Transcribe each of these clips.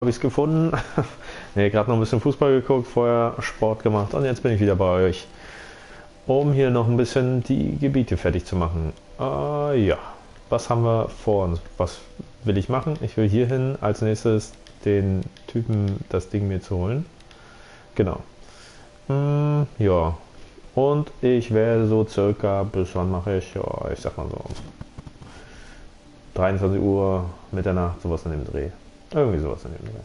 Habe ich es gefunden. Ne, gerade noch ein bisschen Fußball geguckt, vorher Sport gemacht und jetzt bin ich wieder bei euch, um hier noch ein bisschen die Gebiete fertig zu machen. Ja, was haben wir vor uns? Was will ich machen? Ich will hier hin als nächstes den Typen das Ding mir zu holen. Genau. Ja, und ich werde so circa, bis wann mache ich? Ja, ich sag mal so 23 Uhr, Mitternacht, sowas in dem Dreh. Irgendwie sowas in dem Dreh.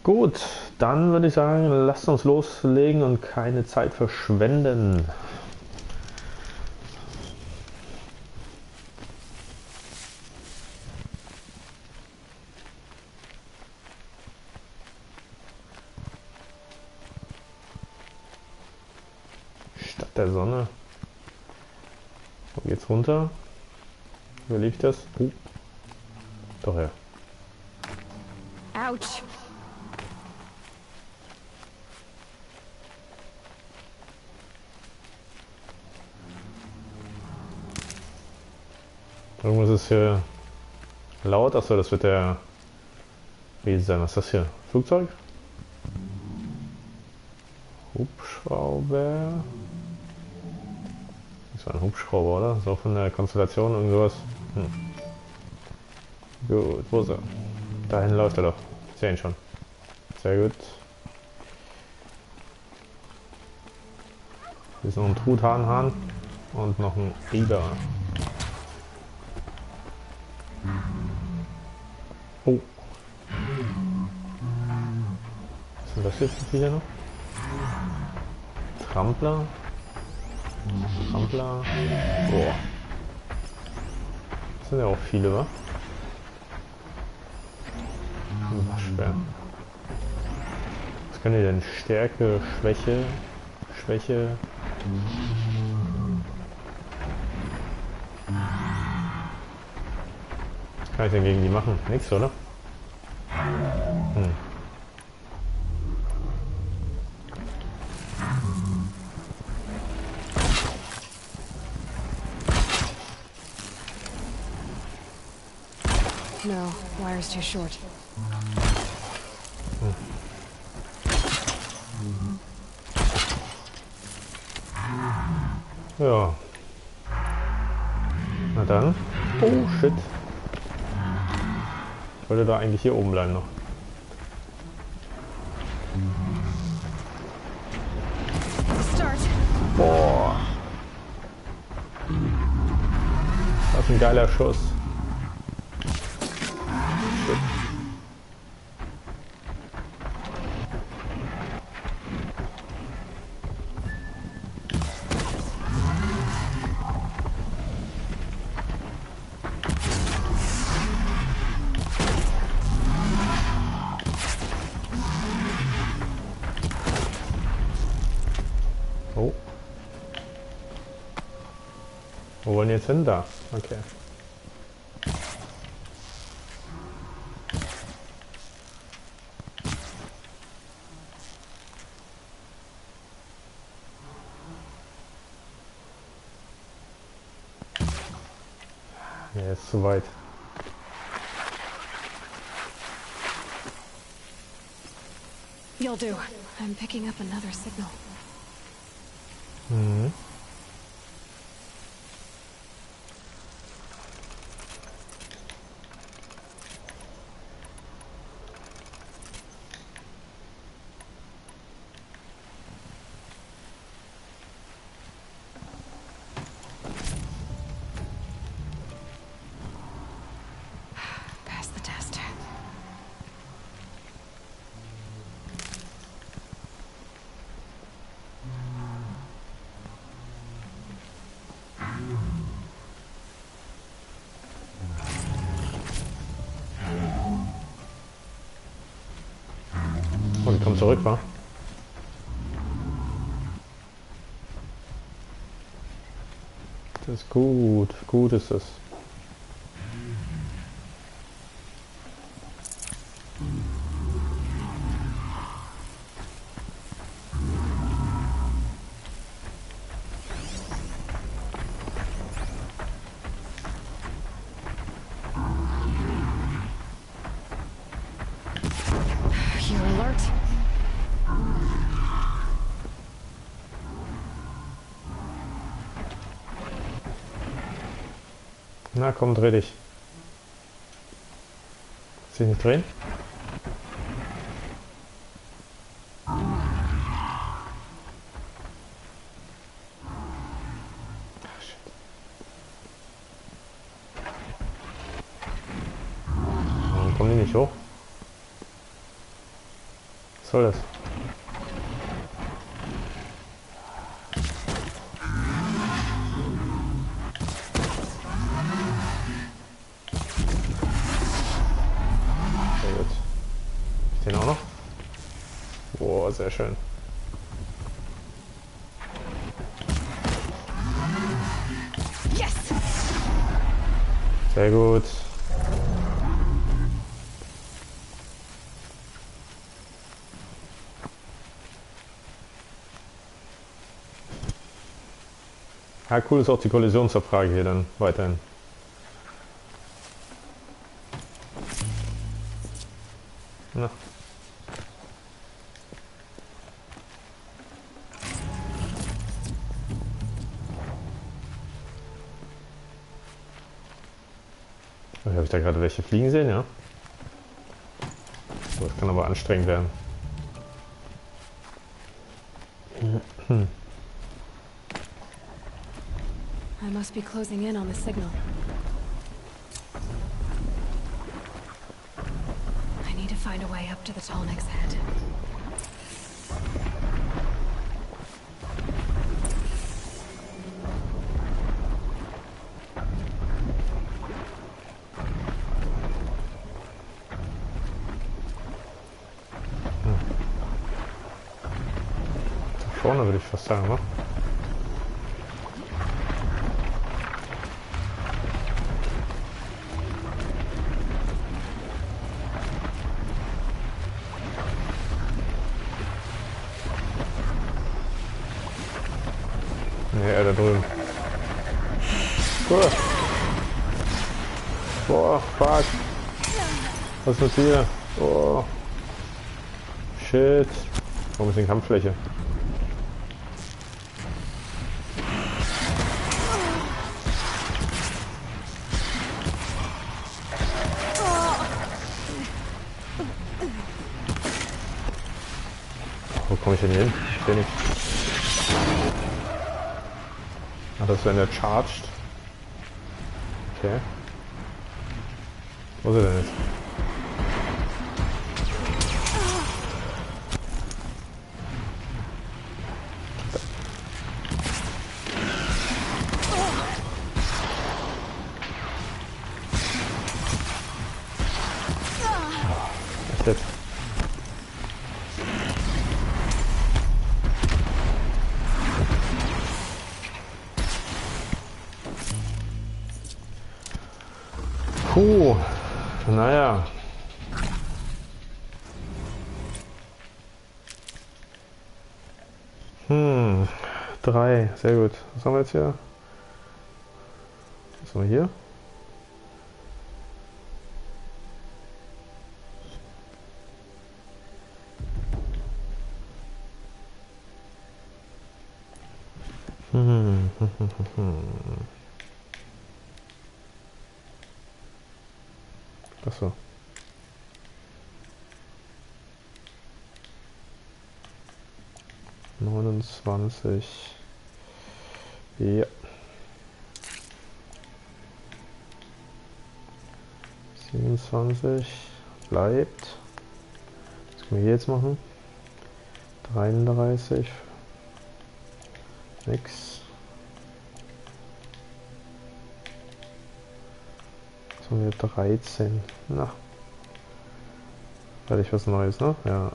Gut, dann würde ich sagen, lasst uns loslegen und keine Zeit verschwenden. Stadt der Sonne. Wo geht's runter? Wo liegt das? Doch ja. Ouch. Irgendwas ist hier laut. Achso, das wird der Riese sein. Was ist das hier? Flugzeug? Hubschrauber? Das war ein Hubschrauber, oder? So von der Konstellation irgendwas. Gut, wo ist er? Dahin läuft er doch. Ich sehe ihn schon. Sehr gut. Hier ist noch ein Truthahnhahn und noch ein Eber. Oh. Was sind das hier für Viecher noch? Trampler. Trampler. Boah. Das sind ja auch viele, wa? Waschbär. Was können die denn? Stärke, Schwäche, Schwäche. Was kann ich denn gegen die machen? Nix, oder? No, wire's too short. Ja. Na dann. Oh shit. Ich wollte da eigentlich hier oben bleiben noch. Start. Boah. Das ist ein geiler Schuss. Shit. Oh. Wo wollen wir jetzt hin? Da. Okay. Nee, ist zu weit. You'll do. I'm picking up another signal. Mhm. Pass the test. Oh, die kommen zurück, wa? Das ist gut. Gut ist das. Danger alert. Na komm, dreh dich. Kannst dich nicht drehen? Ach, shit. Warum kommen die nicht hoch? Was soll das? Sehr gut. Den auch noch? Boah, sehr schön. Yes! Sehr gut. Ja, cool ist auch die Kollisionsabfrage hier dann weiterhin. Na. Habe ich da gerade welche fliegen sehen, ja? So, das kann aber anstrengend werden. I must be closing in on the signal. I need to find a way up to the Tallneck's head. Da vorne würde ich fast sagen, ne? Ne, da drüben. Boah. Boah, fuck. Was ist hier? Oh. Shit. Warum ist die Kampffläche? Wo komme ich denn hier hin? Ich sehe nicht. Ah, das ist, wenn der charged. Okay. Wo ist er denn jetzt? Was jetzt? Puh, naja. Hm, 3, sehr gut. Was haben wir jetzt hier? Was haben wir hier? Achso. Neunundzwanzig. Ja. 27. Bleibt. Was können wir hier jetzt machen? 33. Nix. Jetzt haben wir 13. Na. Fertig was Neues, ne? Ja.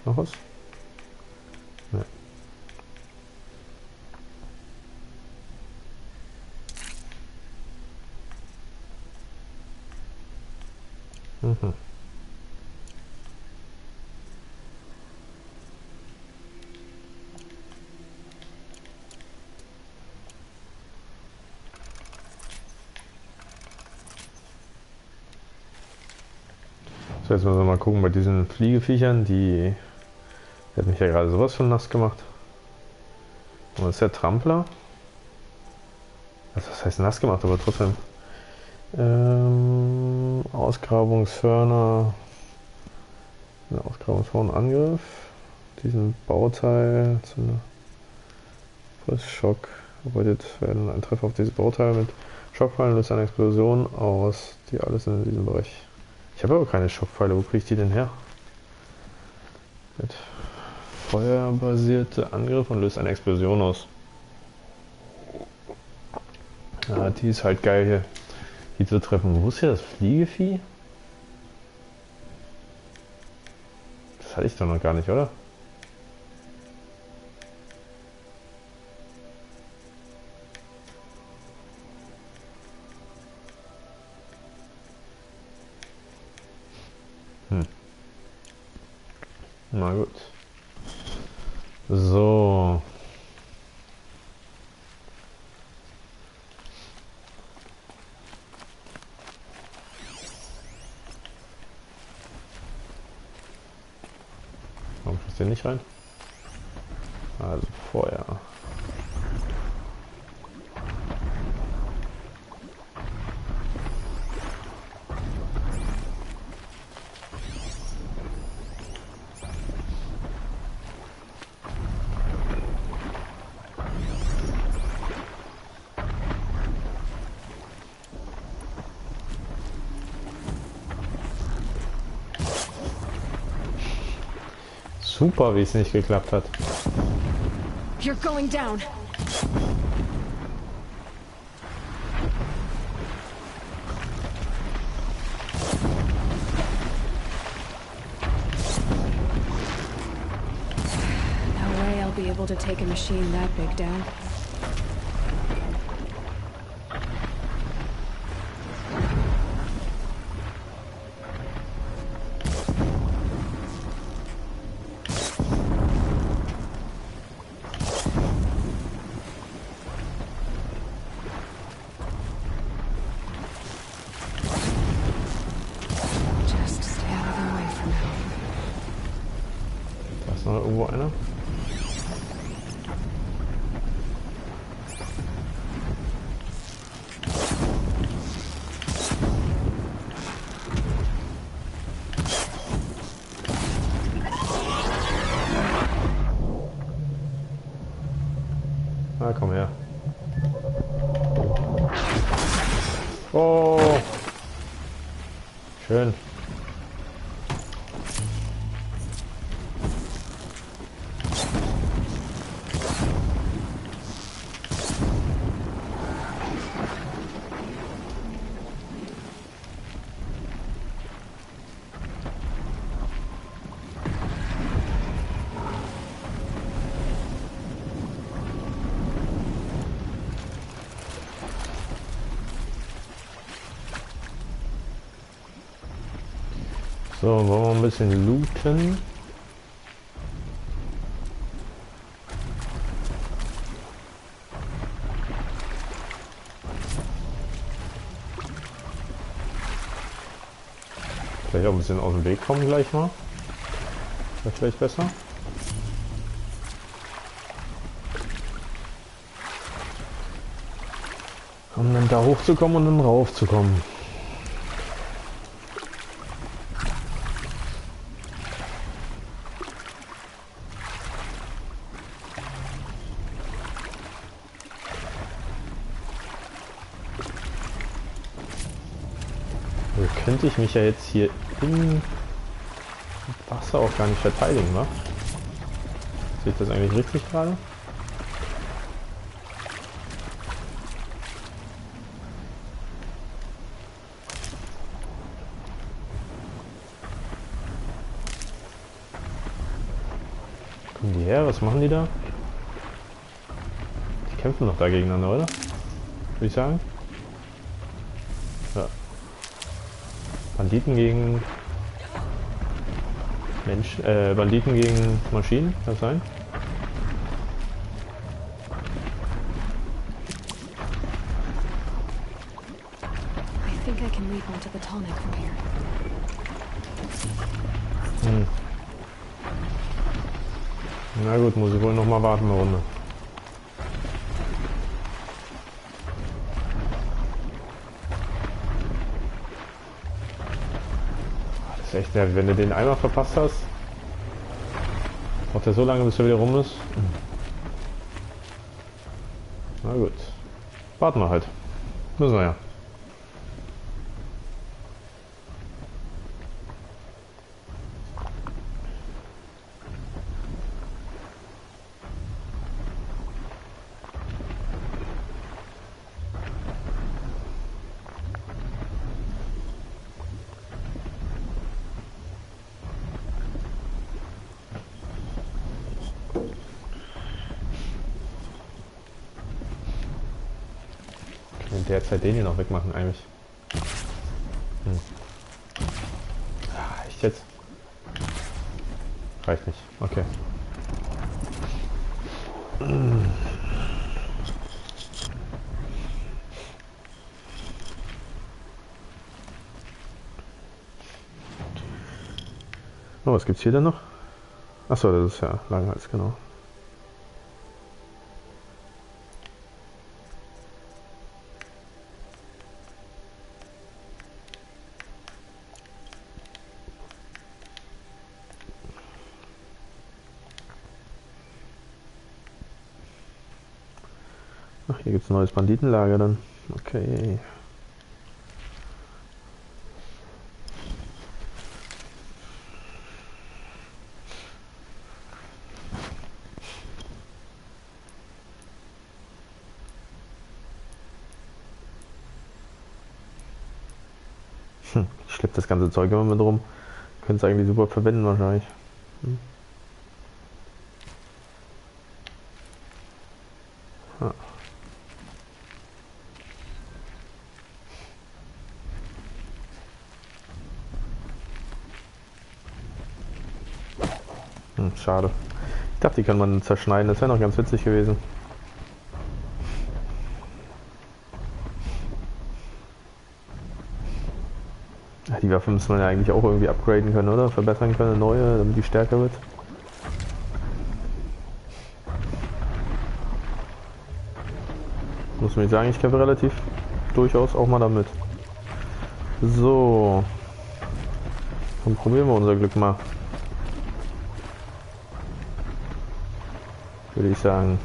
Noch was? Ne. Mhm. So, So, jetzt müssen wir mal gucken bei diesen Fliegeviechern, die hat mich ja gerade sowas von nass gemacht. Und das ist der Trampler. Also das heißt nass gemacht, aber trotzdem. Ausgrabungshörner. Ausgrabungshornangriff. Diesen Bauteil zu einer Schock arbeitet werden. Ein Treffer auf dieses Bauteil mit Schockpfeilen löst eine Explosion aus, die alles in diesem Bereich. Ich habe aber keine Schockpfeile, wo kriege ich die denn her? Mit feuerbasierte Angriff und löst eine Explosion aus. Ja, die ist halt geil hier, die zu treffen. Wo ist hier das Fliegevieh? Das hatte ich doch noch gar nicht, oder? Na gut. So. Warum passt der nicht rein? Also Feuer. Super, wie es nicht geklappt hat. You're going down. No way I'll be able to take a machine that big down. Noch irgendwo einer? Ah, komm her. Oh! Schön. So, wollen wir ein bisschen looten. Vielleicht auch ein bisschen aus dem Weg kommen gleich mal. Wäre vielleicht besser. Um dann da hochzukommen und dann raufzukommen. Könnte ich mich ja jetzt hier im Wasser auch gar nicht verteidigen, wa? Sehe ich das eigentlich richtig gerade? Kommen die her? Was machen die da? Die kämpfen noch da gegeneinander, oder? Würde ich sagen. Ja. Banditen gegen Banditen gegen Maschinen, kann das sein? I think I can leap onto the tonic from here. Hm. Na gut, muss ich wohl noch mal warten eine Runde. Das ist echt nervig, wenn du den einmal verpasst hast. Braucht der so lange, bis er wieder rum ist? Na gut. Warten wir halt. Müssen wir ja. In der Zeit den hier noch wegmachen eigentlich. Hm. Ah, echt jetzt? Reicht nicht. Okay. Oh, was gibt's hier denn noch? Achso, das ist ja Langhals, genau. Ach, hier gibt's ein neues Banditenlager dann. Okay. Ich schleppe das ganze Zeug immer mit rum. Könnte es eigentlich super verwenden wahrscheinlich. Ah. Schade. Ich dachte, die kann man zerschneiden. Das wäre noch ganz witzig gewesen. Ja, die Waffe muss man ja eigentlich auch irgendwie upgraden können, oder? Verbessern können, neue, damit die stärker wird. Muss man nicht sagen, ich kämpfe relativ durchaus auch mal damit. So. Dann probieren wir unser Glück mal. Würde ich sagen.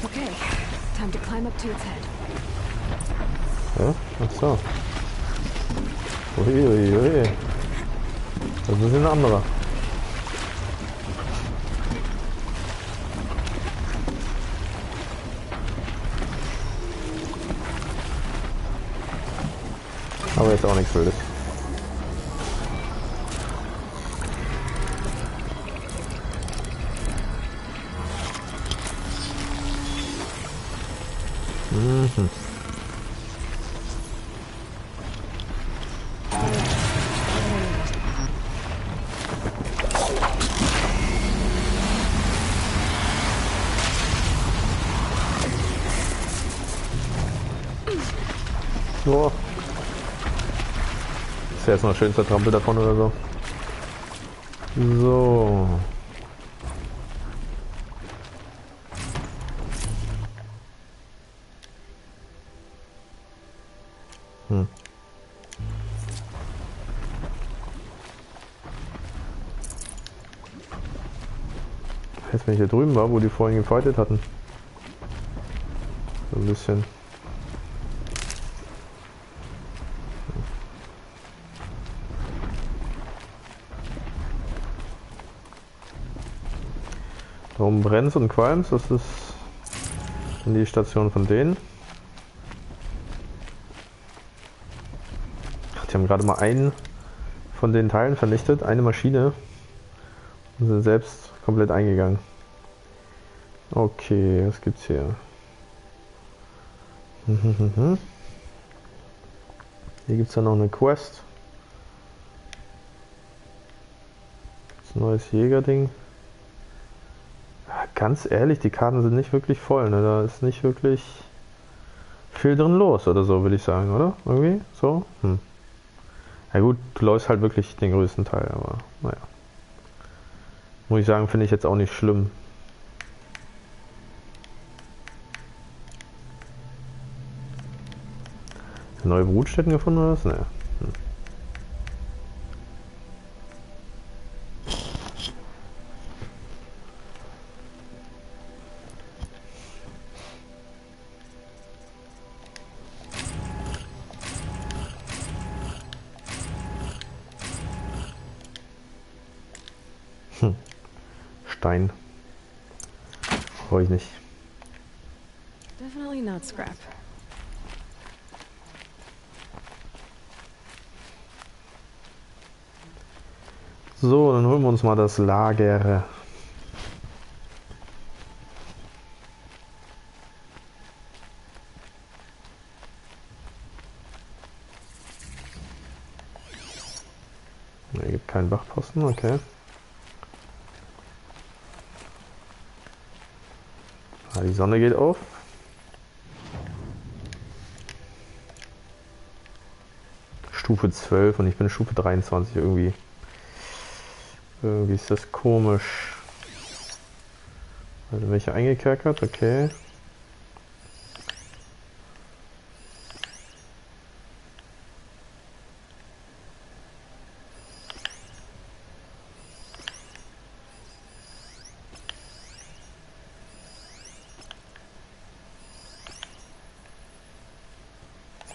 Okay, time to climb up to its head. Ja? Ach so. Uiuiui. Das ist ein anderer. Aber jetzt auch nichts Wildes. Mhm. Oh. Ist ja jetzt noch schön zertrampelt davon oder so. So. Jetzt, wenn ich hier drüben war, wo die vorhin gefightet hatten. So ein bisschen. Warum brennt und qualmt? Das ist in die Station von denen. Die haben gerade mal einen von den Teilen vernichtet, eine Maschine. Und sind selbst komplett eingegangen. Okay, was gibt's hier? Hier gibt's dann noch eine Quest. Das neues Jägerding. ganz ehrlich, die Karten sind nicht wirklich voll, ne? Da ist nicht wirklich viel drin los oder so, würde ich sagen, oder? Irgendwie so? Na gut, du läufst halt wirklich den größten Teil, aber naja. Muss ich sagen, finde ich jetzt auch nicht schlimm. Neue Brutstätten gefunden oder was? Naja. Stein. Brauche ich nicht. Definitely not scrap. So, dann holen wir uns mal das Lager. Ne, gibt keinen Wachposten, okay. Ah, die Sonne geht auf. Stufe 12 und ich bin Stufe 23 irgendwie. Irgendwie ist das komisch. Also welche eingekerkert, okay.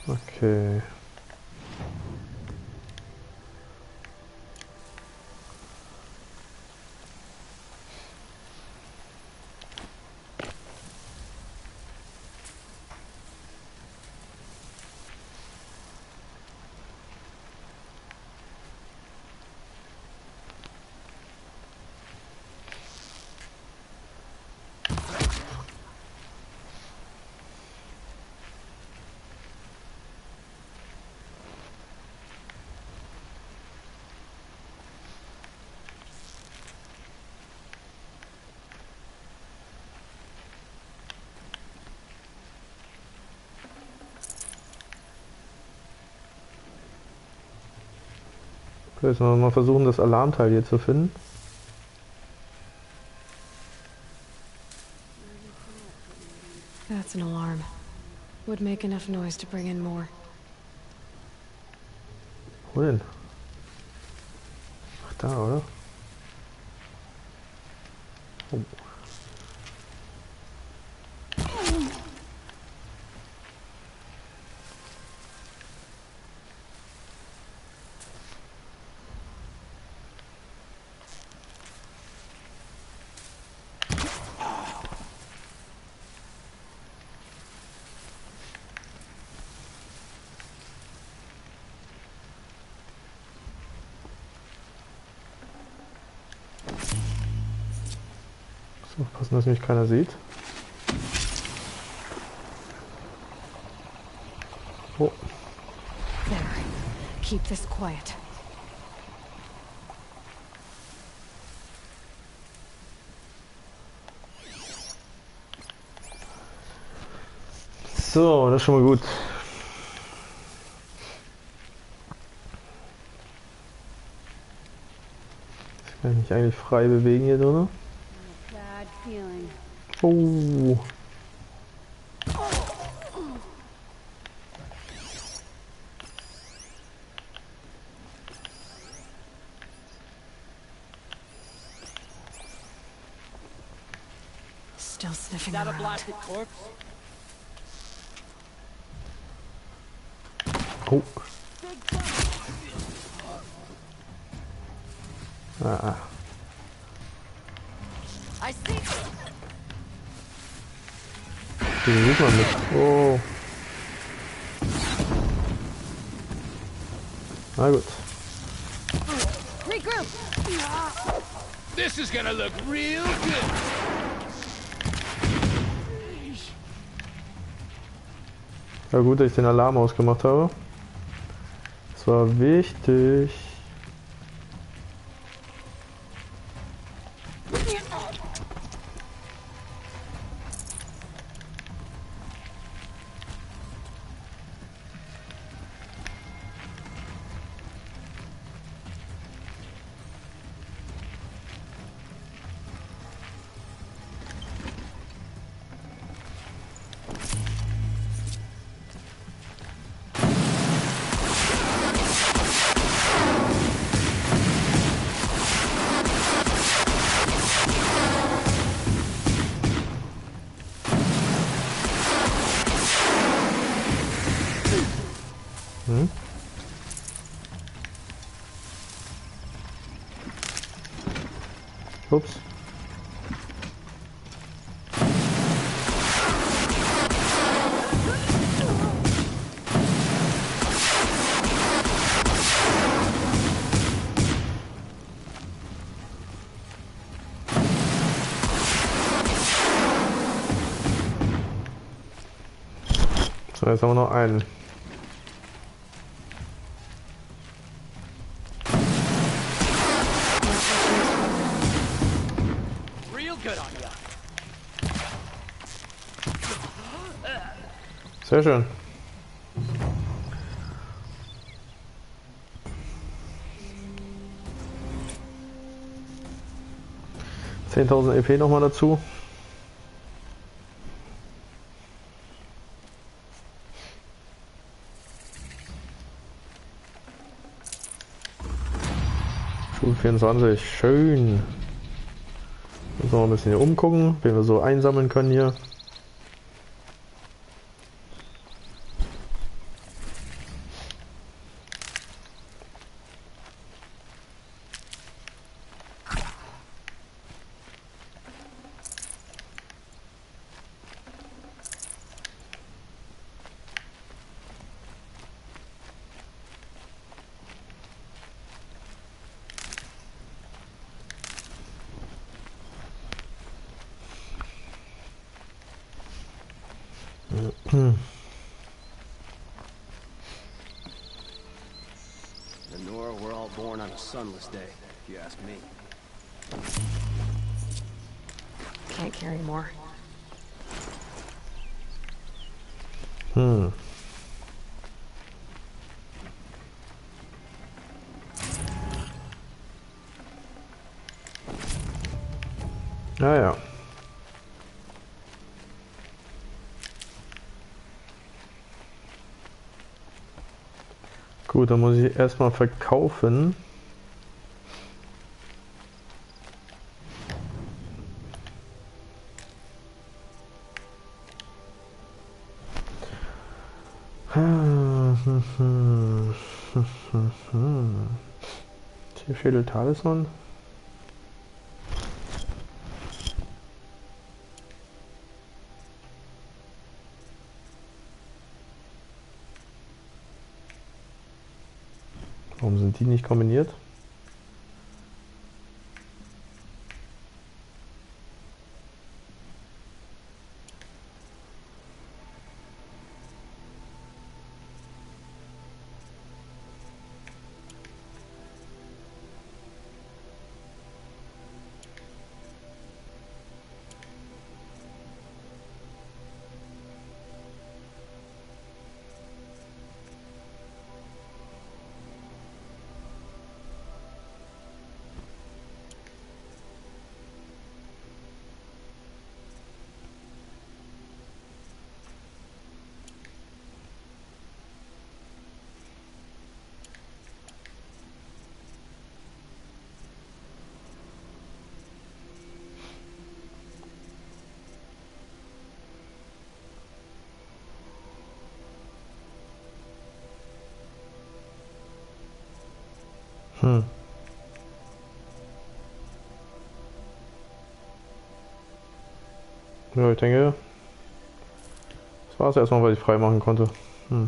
Okay. Jetzt mal versuchen, das Alarmteil hier zu finden. That's an alarm. Would make enough noise to bring in more. Wo denn? Ach, da, oder? Oh. So, aufpassen, dass mich keiner sieht. Oh. There. Keep this quiet. So, das ist schon mal gut. Ich kann mich eigentlich frei bewegen hier drin. Bad feeling. Oh. Still sniffing Is that a around. blasted corpse? Oh. Ah. I see. Den sieht man nicht. Oh. Na gut. Regroup. This is gonna look real good. Ja gut, dass ich den Alarm ausgemacht habe. Das war wichtig. Ups. So, jetzt haben wir noch einen. Real good on ya. Sehr schön. $10.000 EP nochmal dazu. Schuh 24, schön. Müssen wir noch ein bisschen hier umgucken, wen wir so einsammeln können hier. Lenore, we're all born on a sunless day, if you ask me. Can't carry more. Naja. Gut, dann muss ich erstmal verkaufen. Tierschädel Talisman. Warum sind die nicht kombiniert? Ja, ich denke, das war es erstmal, was ich frei machen konnte. Ja,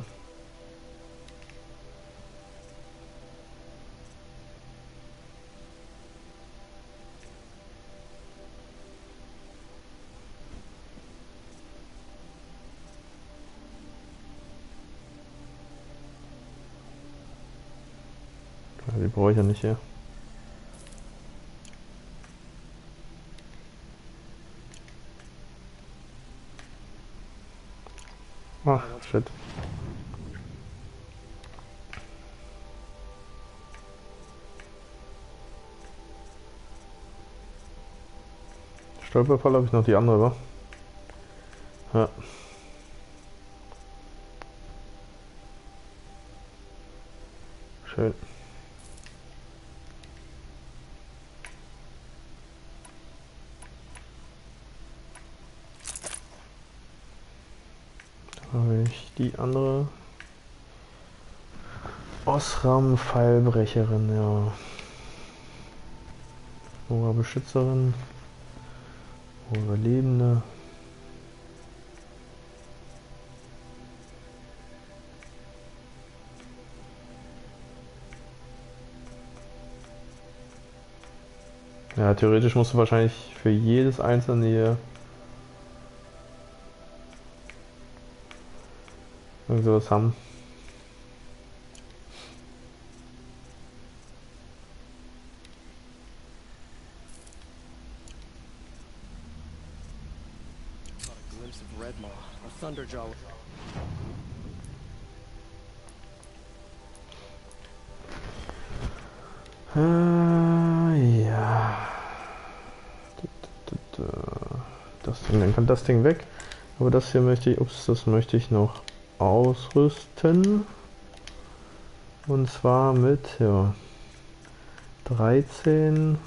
die brauche ich ja nicht hier. Ach, shit. Stolperfall habe ich noch die andere, wa? Ja. Schön. Da habe ich die andere Osram Pfeilbrecherin, ja. Beschützerin. Überlebende. Ja, theoretisch musst du wahrscheinlich für jedes einzelne hier irgend sowas haben. Caught a glimpse of Red Maw, a Thunderjaw. Ja. Dann kann das Ding weg. Aber das hier möchte ich, das möchte ich noch ausrüsten. Und zwar mit, ja, 13.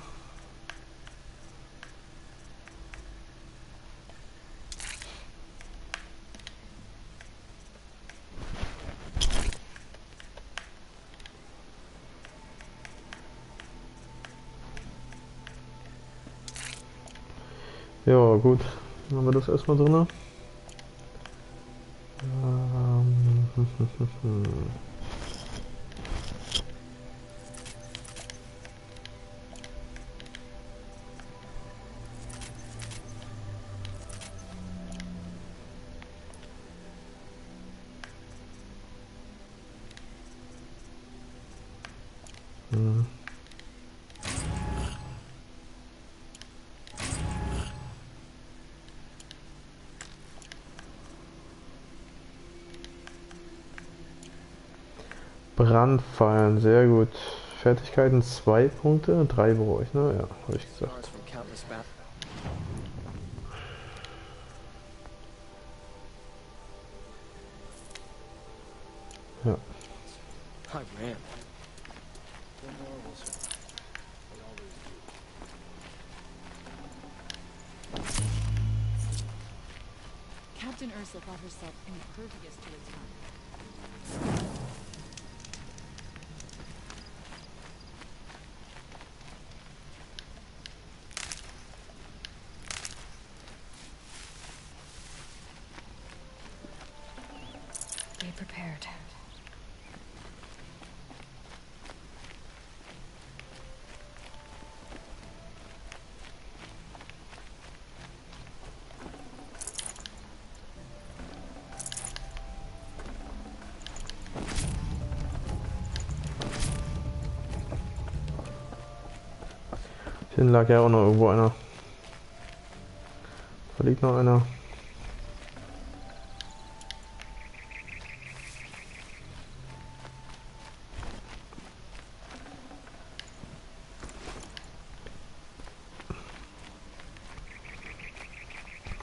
Ja, gut. Dann haben wir das erstmal drin. Brandfallen, sehr gut. Fertigkeiten 2 Punkte, 3 brauche ich, ne? Ja, habe ich gesagt. Scars from countless battles. Ja. I ran. Captain Ursa thought herself impervious to attack. Be prepared. Hier lag ja auch noch irgendwo einer. Da liegt noch einer.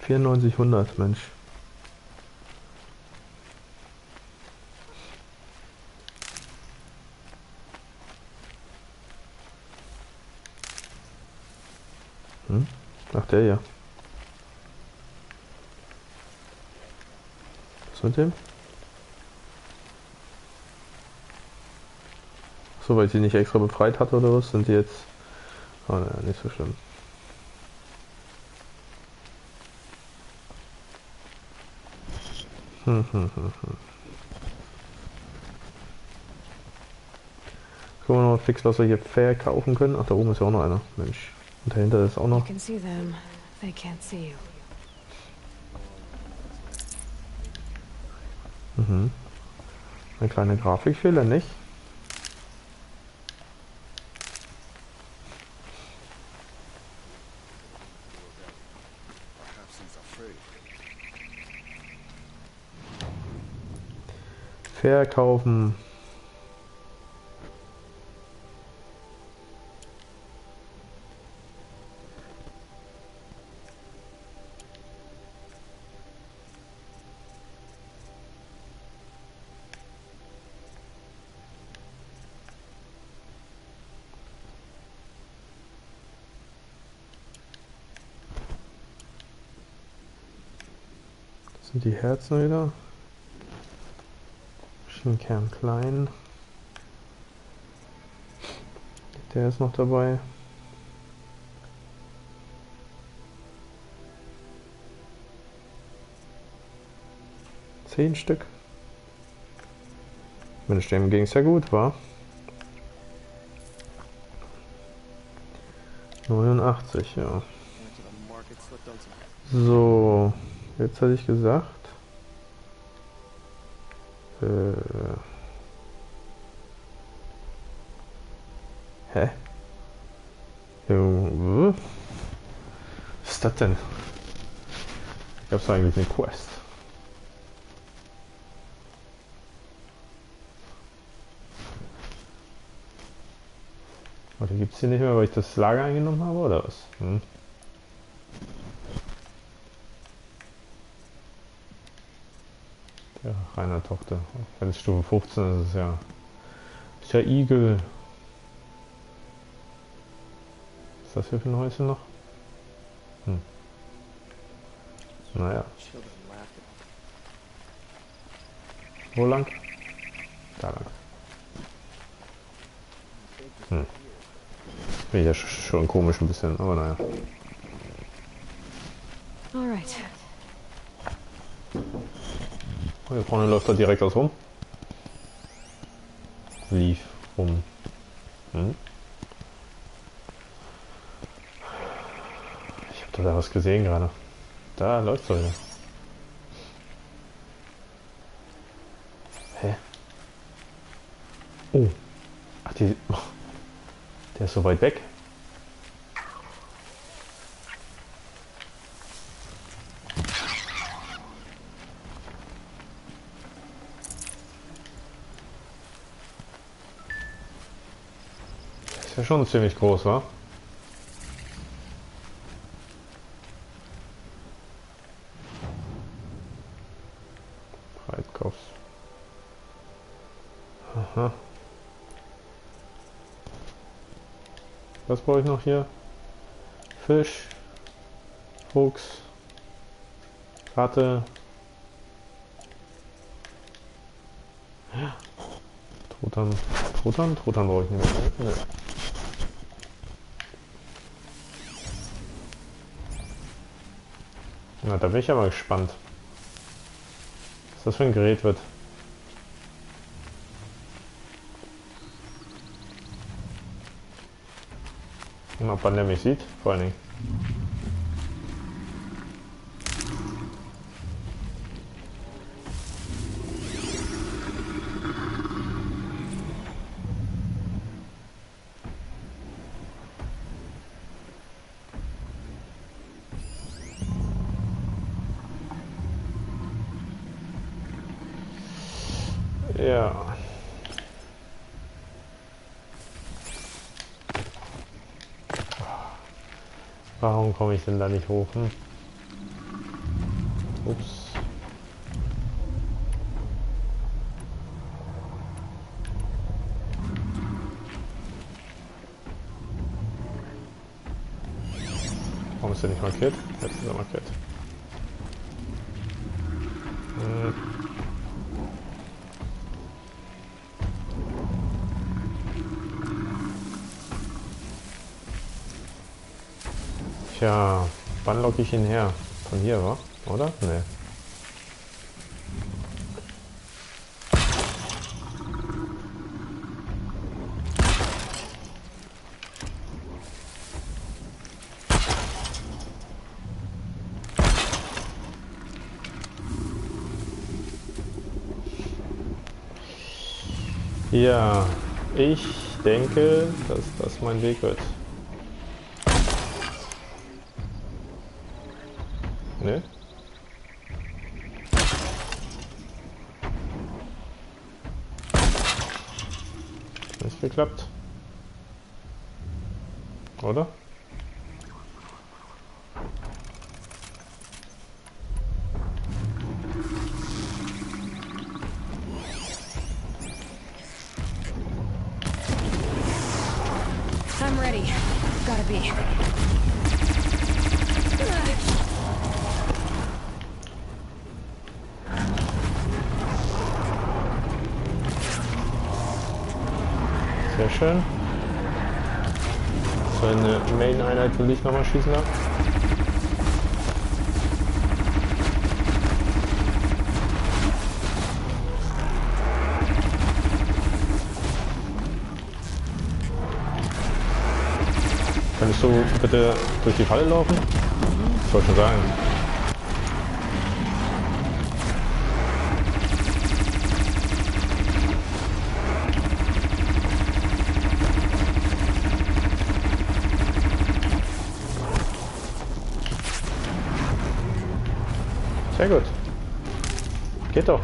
$9400, Mensch. Ach, der ja. Was mit dem? So, weil ich die nicht extra befreit hatte oder was, sind die jetzt... Oh naja, nicht so schlimm. Gucken wir noch mal fix, was wir hier verkaufen können. Ach, da oben ist ja auch noch einer. Mensch. Und dahinter ist auch You noch. can see them. They can't see you. Ein kleiner Grafikfehler, nicht? Verkaufen. Das sind die Herzen wieder. Maschinenkern klein. Der ist noch dabei. 10 Stück. Mensch, dem ging es ja gut, war. 89, ja. Went to the market, slipped on some. So, jetzt hatte ich gesagt. Hä? Was ist das denn? Ich hab's eigentlich eine Quest. Oder gibt's hier nicht mehr, weil ich das Lager eingenommen habe, oder was? Ja, reiner Tochter. Wenn es Stufe 15 ist, ist ja. Ist ja Igel. Was ist das hier für ein Häuschen noch? Naja. Children laughed at Wo lang? Da lang. Finde ich ja schon komisch ein bisschen, aber naja. All right. Oh, hier vorne läuft er direkt aus rum. Lief rum. Ich habe da was gesehen gerade. Da läuft er wieder. Hä? Oh. Ach, die. Der ist so weit weg. Ist ja schon ziemlich groß, wa? Breitkopf. Aha. Was brauche ich noch hier? Fisch, Fuchs, Ratte. Truthahn brauche ich nicht mehr. Nee. Na, da bin ich aber gespannt, was das für ein Gerät wird. Und ob man nämlich sieht, vor allen Dingen. Ja. Warum komme ich denn da nicht hoch? Ups. Warum ist der nicht markiert? Jetzt ist er markiert. Tja, wann locke ich ihn her? Von hier, wa? Oder? Nee. Ja, ich denke, dass das mein Weg wird. Ne? Nicht geklappt. Oder? I'm ready. Gotta be. Sehr schön. So eine Main-Einheit will ich nochmal schießen ab. du bitte durch die Falle laufen? Ich wollte schon sagen. Sehr gut. Geht doch.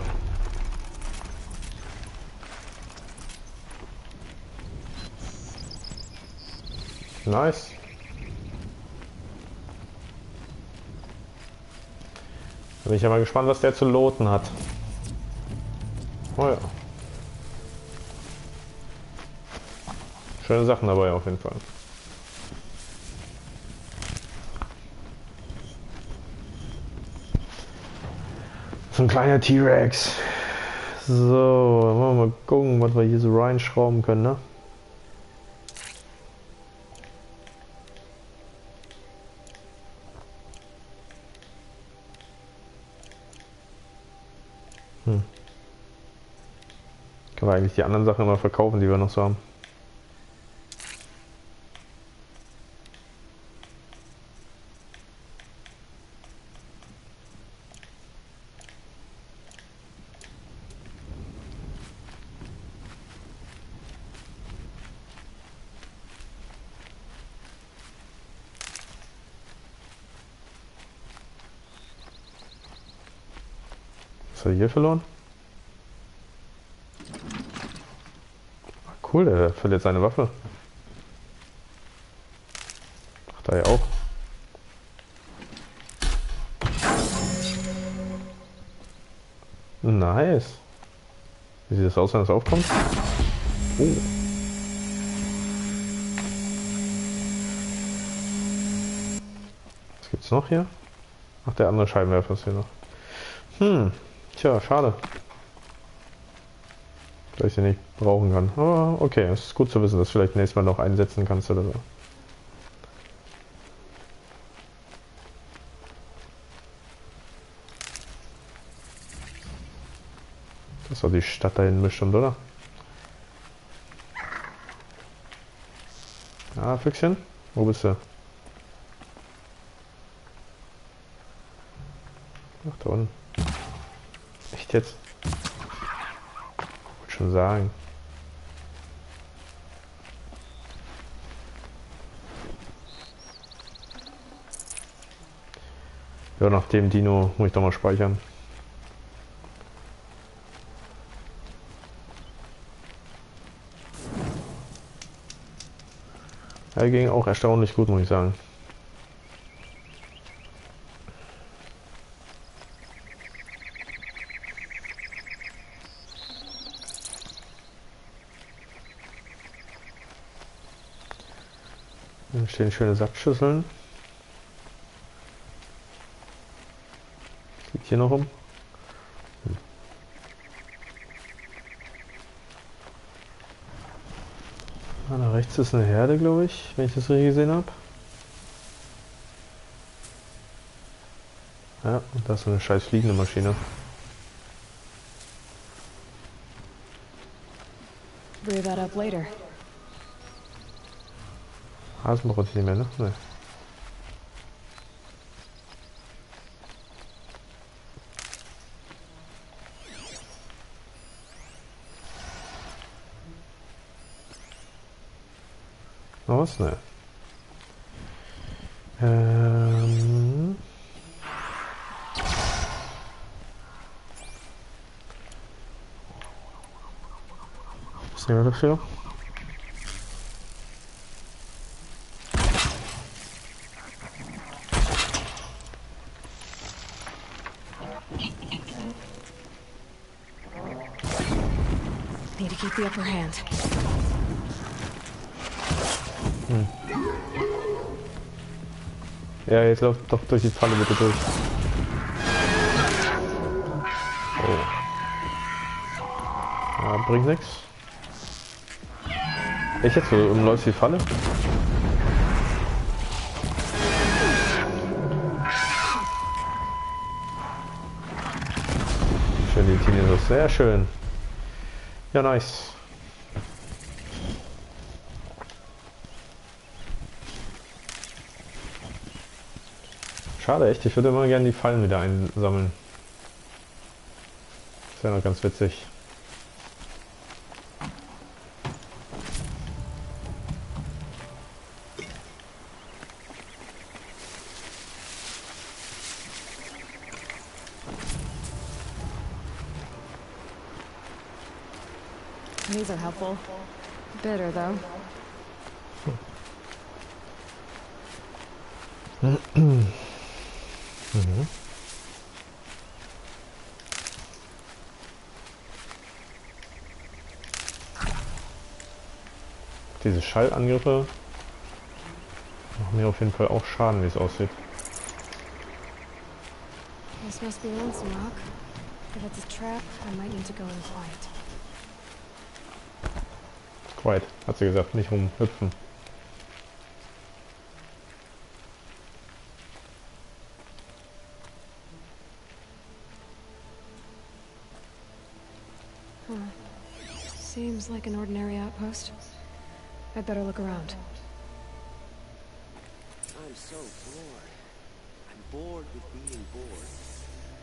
Nice. Da bin ich ja mal gespannt, was der zu loten hat. Oh ja. Schöne Sachen dabei auf jeden Fall. So ein kleiner T-Rex. So, wollen wir mal gucken, was wir hier so reinschrauben können, ne? Können wir eigentlich die anderen Sachen immer verkaufen, die wir noch so haben. Was hat er hier verloren? Cool, der verliert seine Waffe. Ach, da ja auch. Nice. Wie sieht das aus, wenn es aufkommt? Oh. Was gibt's noch hier? Ach, der andere Scheibenwerfer ist hier noch. Tja, schade. Weil ich sie nicht brauchen kann. Aber okay, es ist gut zu wissen, dass du vielleicht nächstes Mal noch einsetzen kannst oder so. Das war die Stadt da hinten bestimmt, oder? Ah, Füchschen? Wo bist du? Ach, da unten. Echt jetzt? Wollte schon sagen. Ja, nach dem Dino muss ich doch mal speichern. Er ging auch erstaunlich gut, muss ich sagen. Hier stehen schöne Saftschüsseln. Was liegt hier noch rum? Ah, da rechts ist eine Herde, glaube ich, wenn ich das richtig gesehen habe. Ja, und da ist so eine scheiß fliegende Maschine. Rear that up later. Hasen braucht nicht mehr, ne? Nee. Noch was? Ne. Was nehmen wir dafür? Need to keep the upper hand. Ja, jetzt läuft doch durch die Falle bitte durch. Oh. Ja, bringt nichts. Ich jetzt so umläuft die Falle. Schön die Tinnitus, sehr schön. Ja, nice. Schade, echt. Ich würde immer gerne die Fallen wieder einsammeln. Das wäre noch ganz witzig. These are helpful. Bitter, though. Diese Schallangriffe machen mir auf jeden Fall auch Schaden, wie es aussieht. This must be lonesome rock. If it's a trap, I might need to go in quiet. Quiet, hat sie gesagt, nicht rumhüpfen. Seems like an ordinary outpost. I'd better look around. I'm so bored. I'm bored with being bored.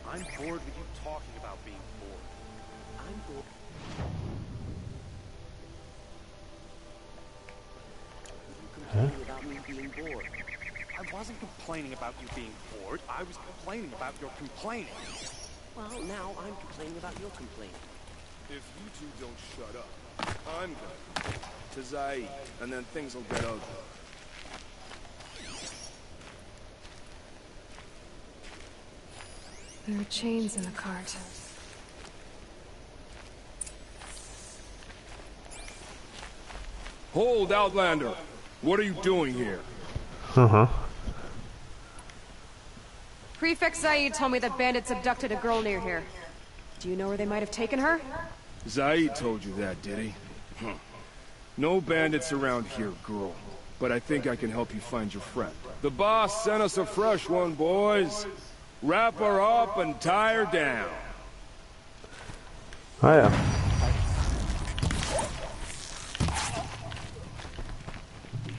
I'm bored with you talking about being bored. I'm bored. You complaining about me being bored. I wasn't complaining about you being bored. I was complaining about your complaining. Well, now I'm complaining about your complaining. If you two don't shut up, I'm gonna to Zaid, and then things will get ugly. There are chains in the cart. Hold, Outlander! What are you doing here? Prefect Zaid told me that bandits abducted a girl near here. Do you know where they might have taken her? Zaid told you that, did he? Huh. No bandits around here, girl. But I think I can help you find your friend. The boss sent us a fresh one, boys. Wrap her up and tie her down. Ah ja.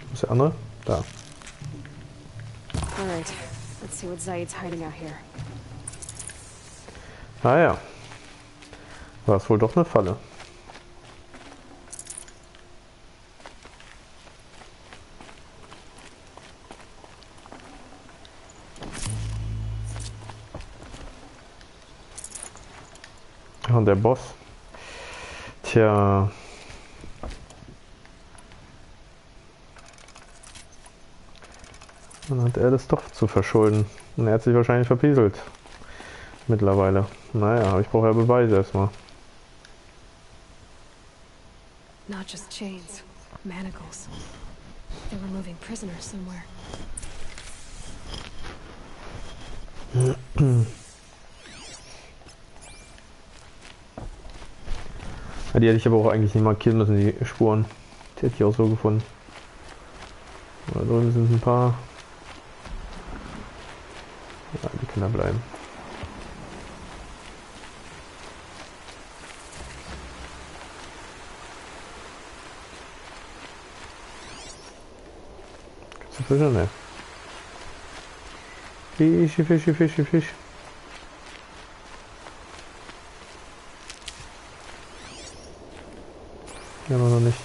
Wo ist der andere? Da. All right, let's see what Zaid's hiding out here. Ah ja. War es wohl doch eine Falle. Und der Boss. Tja. Dann hat er das doch zu verschulden. Und er hat sich wahrscheinlich verpieselt. Mittlerweile. Naja, aber ich brauche ja Beweise erstmal. Not just chains, manacles. They were moving prisoners somewhere. Ja, die hätte ich aber auch eigentlich nicht markieren müssen, die Spuren. Die hätte ich auch so gefunden. Da drüben sind ein paar. Ja, die können da bleiben. Gibt's da Fische? Ne. Fische, Fische, Fische, Fische. Ja, aber noch nicht.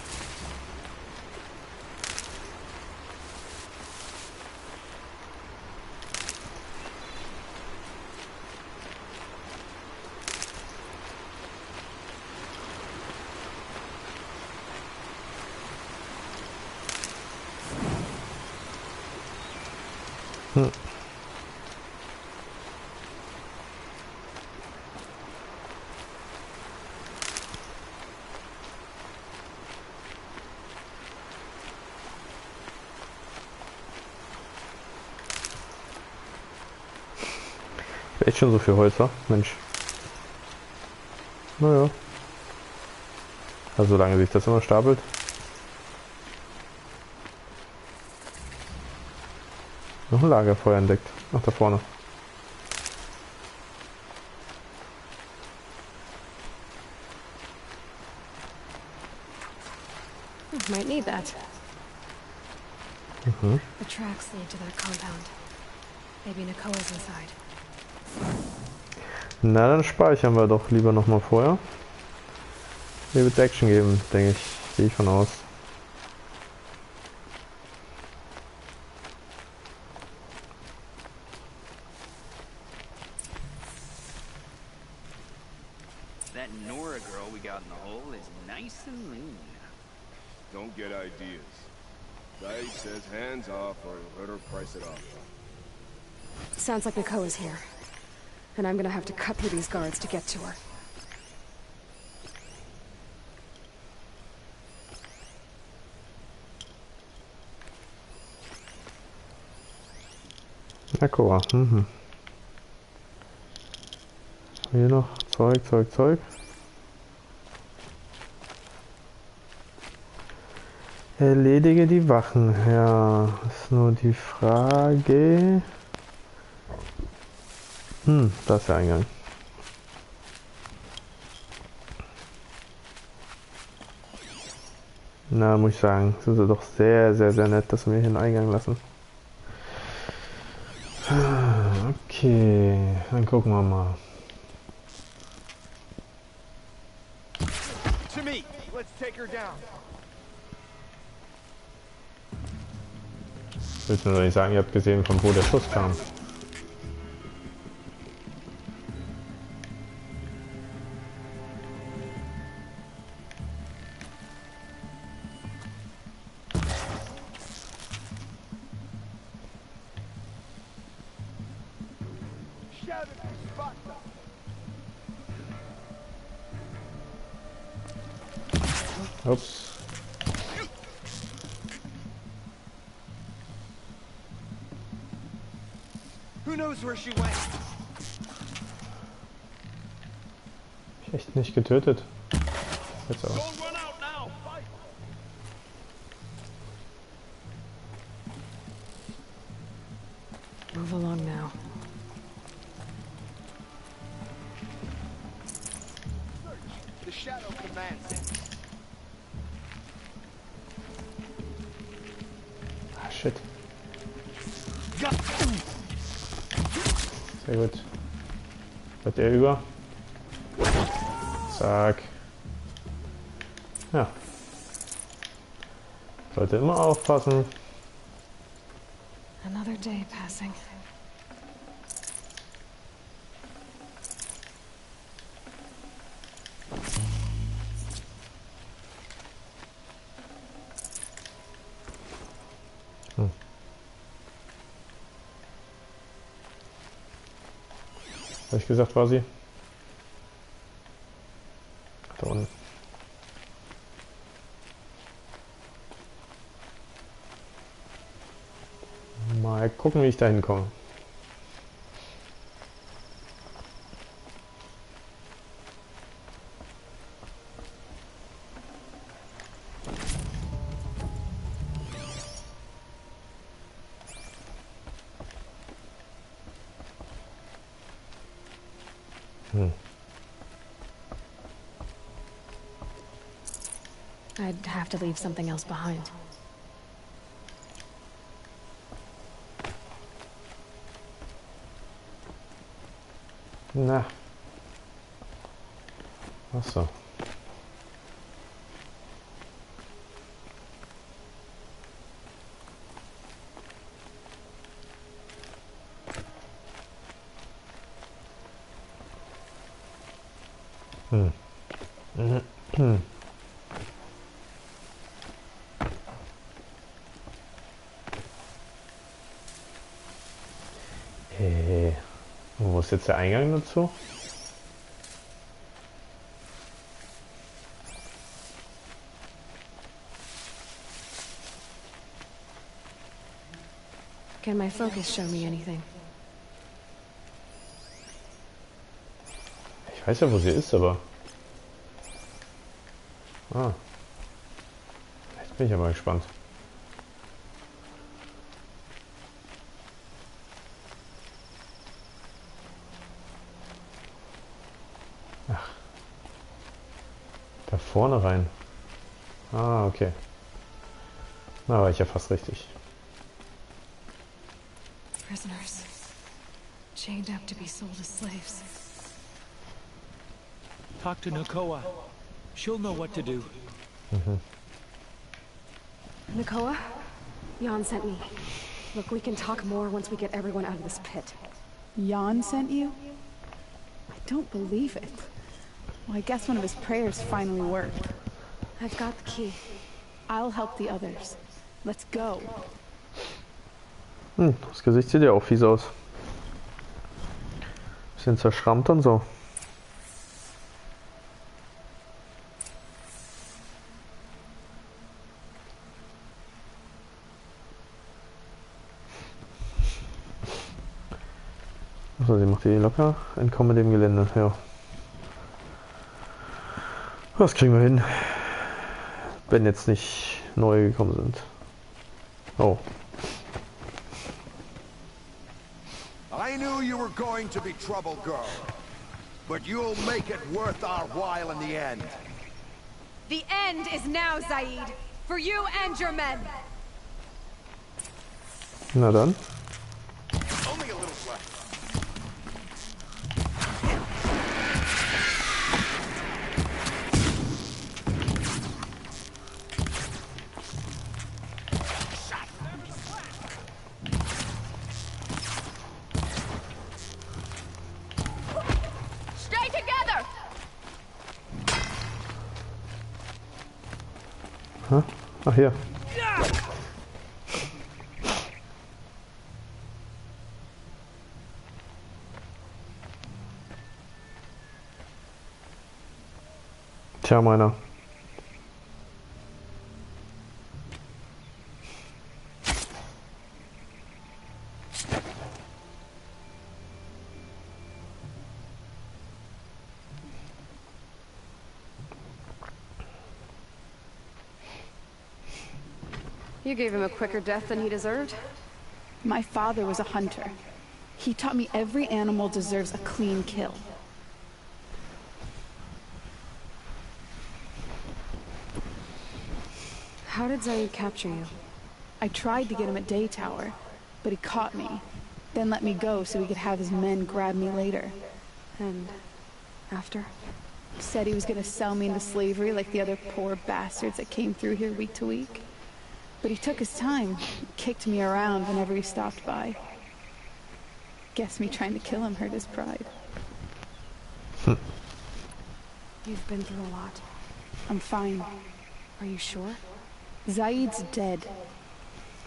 Echt schon so viel Holz, Mensch. Naja. Also solange sich das immer stapelt. Noch ein Lagerfeuer entdeckt. Ach, da vorne. Might need that. Mhm. The tracks lead to that compound. Maybe Nakoa's inside. Na, dann speichern wir doch lieber nochmal vorher. Hier wird es Action geben, denke ich. Gehe ich von aus. That Nora girl we got in the hole is nice and lean. Don't get ideas. Said says hands off or let her price it off. Sounds like Nakoa's here. And I'm gonna have to cut through these guards to get to her. Nakoa. Hier noch Zeug. Erledige die Wachen. Ja, ist nur die Frage. Da ist der Eingang. Na, muss ich sagen, es ist doch sehr, sehr, sehr nett, dass wir hier einen Eingang lassen. Okay, dann gucken wir mal. To me. Let's take her down. Willst du mir doch nicht sagen, ihr habt gesehen, von wo der Schuss kam? Ups. Who knows where she went? Echt nicht getötet. Jetzt auch. Don't run out now. Fight. Move along now. The shadow commands it. Ah, shit. Sehr gut. Wird er über? Zack. Ja. Sollte immer aufpassen. Another day passing. Habe ich gesagt, war sie? Da unten. Mal gucken, wie ich da hinkomme. I'd have to leave something else behind. Na. Ach so. Wo ist jetzt der Eingang dazu? Can my focus show me anything? Ich weiß ja, wo sie ist, aber... Ah. Jetzt bin ich aber gespannt. Ach. Da vorne rein. Ah, okay. Na, war ich ja fast richtig. Prisoners. chained up to be sold as slaves. Talk to Nakoa. She'll know what to do. Nakoa? Jan sent me. Look, we can talk more once we get everyone out of this pit. Jan sent you? I don't believe it. Well, I guess one of his prayers finally worked. I've got the key. I'll help the others. Let's go. Das Gesicht sieht ja auch fies aus. Bisschen zerschrammt und so. So, sie macht die locker. Entkomme dem Gelände, ja. Das kriegen wir hin. Wenn jetzt nicht neue gekommen sind. Oh. I knew you were going to be trouble, girl. But you'll make it worth our while in the end. The end is now, Zaid. For you and your men. Na dann. Only a little left. Stay together! Ach hier. Tja, meiner. You gave him a quicker death than he deserved? My father was a hunter. He taught me every animal deserves a clean kill. How did Zaid capture you? I tried to get him at Day Tower, but he caught me, then let me go so he could have his men grab me later. And after? Said he was gonna sell me into slavery like the other poor bastards that came through here week to week. But he took his time, kicked me around whenever he stopped by. Guess me trying to kill him hurt his pride. You've been through a lot. I'm fine. Are you sure? Zaid's dead.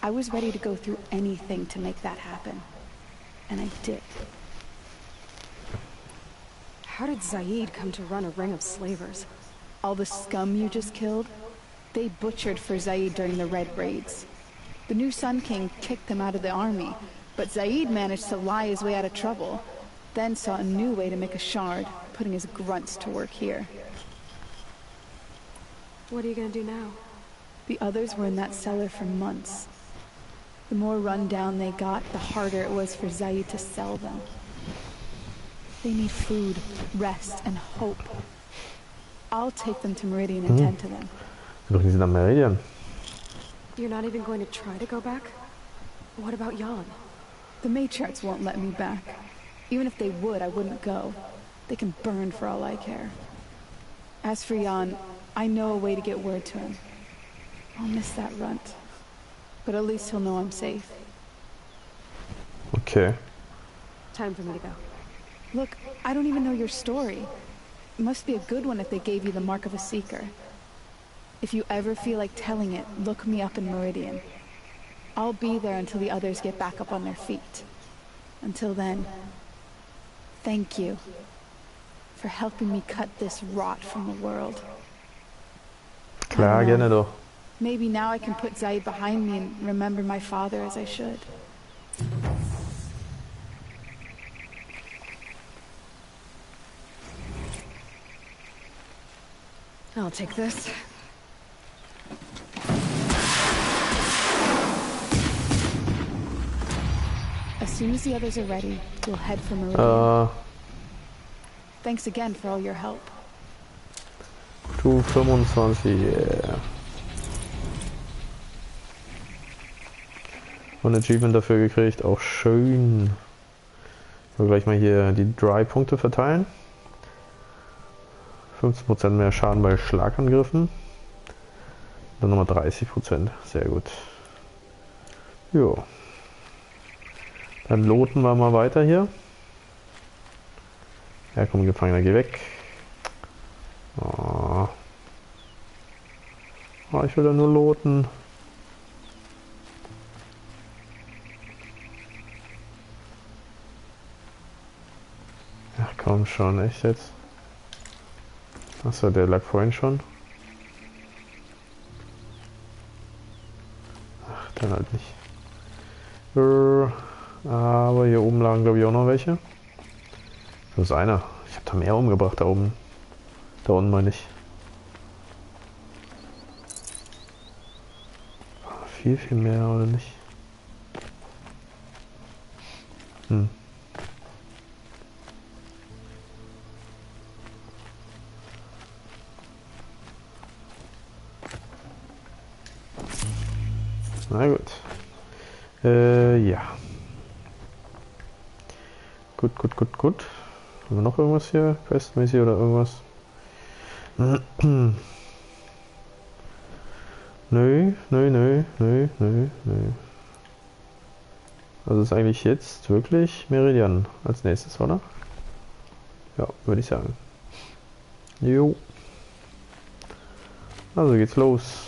I was ready to go through anything to make that happen. And I did. How did Zaid come to run a ring of slavers? All the scum you just killed? They butchered for Zaid during the Red Raids. The new Sun King kicked them out of the army, but Zaid managed to lie his way out of trouble, then saw a new way to make a shard, putting his grunts to work here. What are you gonna do now? The others were in that cellar for months. The more run down they got, the harder it was for Zaid to sell them. They need food, rest, and hope. I'll take them to Meridian and tend to them. Doch, die sind am Meridian. You're not even going to try to go back? What about Jan? The matriarchs won't let me back. Even if they would, I wouldn't go. They can burn for all I care. As for Jan, I know a way to get word to him. I'll miss that runt. But at least he'll know I'm safe. Okay. Time for me to go. Look, I don't even know your story. It must be a good one if they gave you the mark of a seeker. If you ever feel like telling it, look me up in Meridian. I'll be there until the others get back up on their feet. Until then, thank you for helping me cut this rot from the world. Klar, gerne doch. Maybe now I can put Zaid behind me and remember my father as I should. I'll take this. As soon as the others are ready, we'll head for Meridian. Thanks again for all your help. Du 25, yeah. Und Achievement dafür gekriegt, auch schön. So, gleich mal hier die Dry-Punkte verteilen. 15% mehr Schaden bei Schlagangriffen. Dann nochmal 30%. Sehr gut. Jo. Dann loten wir mal weiter hier. Ja, komm, Gefangener, geh weg. Oh. Oh, ich will da nur loten. Ach komm schon, echt jetzt? Achso, der lag vorhin schon. Ach, dann halt nicht. Aber hier oben lagen glaube ich auch noch welche. Das ist einer. Ich habe da mehr umgebracht da oben. Da unten meine ich. Viel, viel mehr oder nicht? Hm. Na gut. Ja. Gut, gut, gut, gut. Haben wir noch irgendwas hier? Questmäßig oder irgendwas? Nö, nö, nö, nö, nö, nö. Also ist eigentlich jetzt wirklich Meridian als nächstes, oder? Ja, würde ich sagen. Jo. Also geht's los.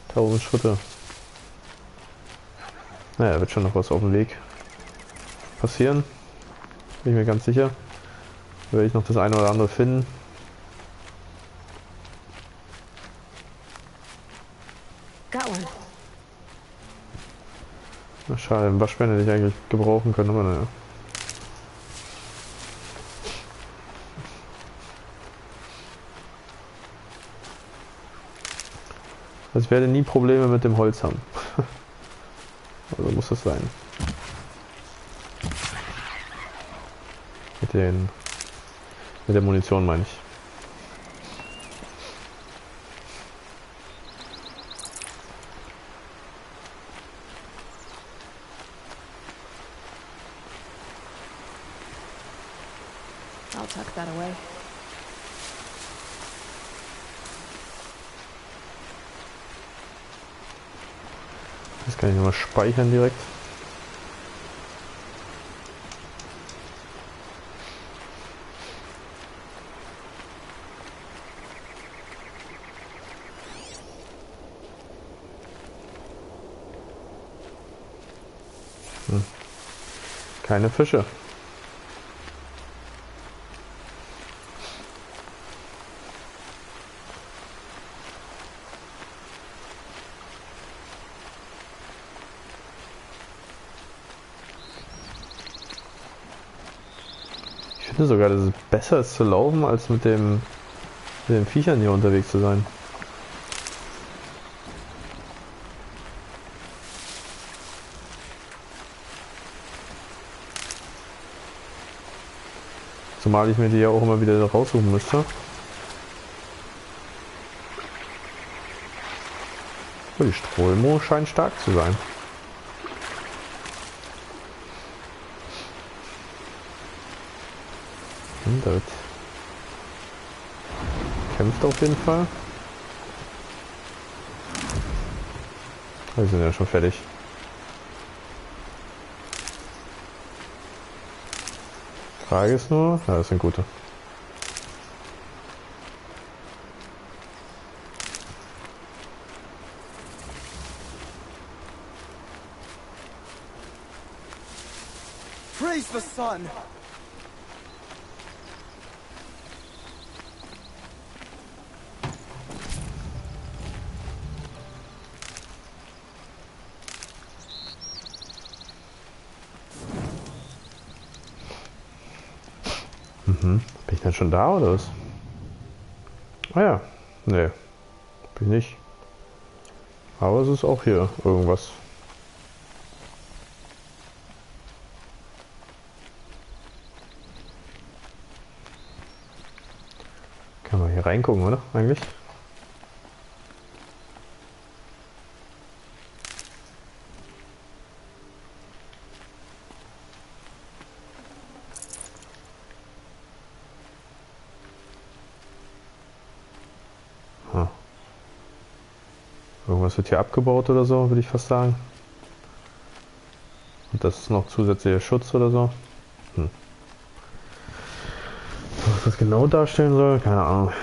1000 Schritte. Naja, wird schon noch was auf dem Weg passieren. Bin ich mir ganz sicher. Werde ich noch das eine oder andere finden. Got one. Ach, schade, den Waschbär hätte ich eigentlich gebrauchen können, aber naja. Also ich werde nie Probleme mit dem Holz haben. Also muss das sein. Mit der Munition meine ich. I'll tuck that away. Das kann ich nochmal speichern direkt. Keine Fische. Ich finde sogar, dass es besser ist zu laufen, als mit den Viechern hier unterwegs zu sein. Zumal ich mir die ja auch immer wieder raussuchen müsste. Oh, die Strömung scheint stark zu sein. Das kämpft auf jeden Fall. Wir sind ja schon fertig. Frage ist nur, ja, das sind gute. Praise the sun! Mhm. Bin ich denn schon da oder was? Ah ja. Nee. Bin ich nicht. Aber es ist auch hier irgendwas. Kann man hier reingucken, oder? Eigentlich? Irgendwas wird hier abgebaut oder so, würde ich fast sagen. Und das ist noch zusätzlicher Schutz oder so. Was das genau darstellen soll, keine Ahnung.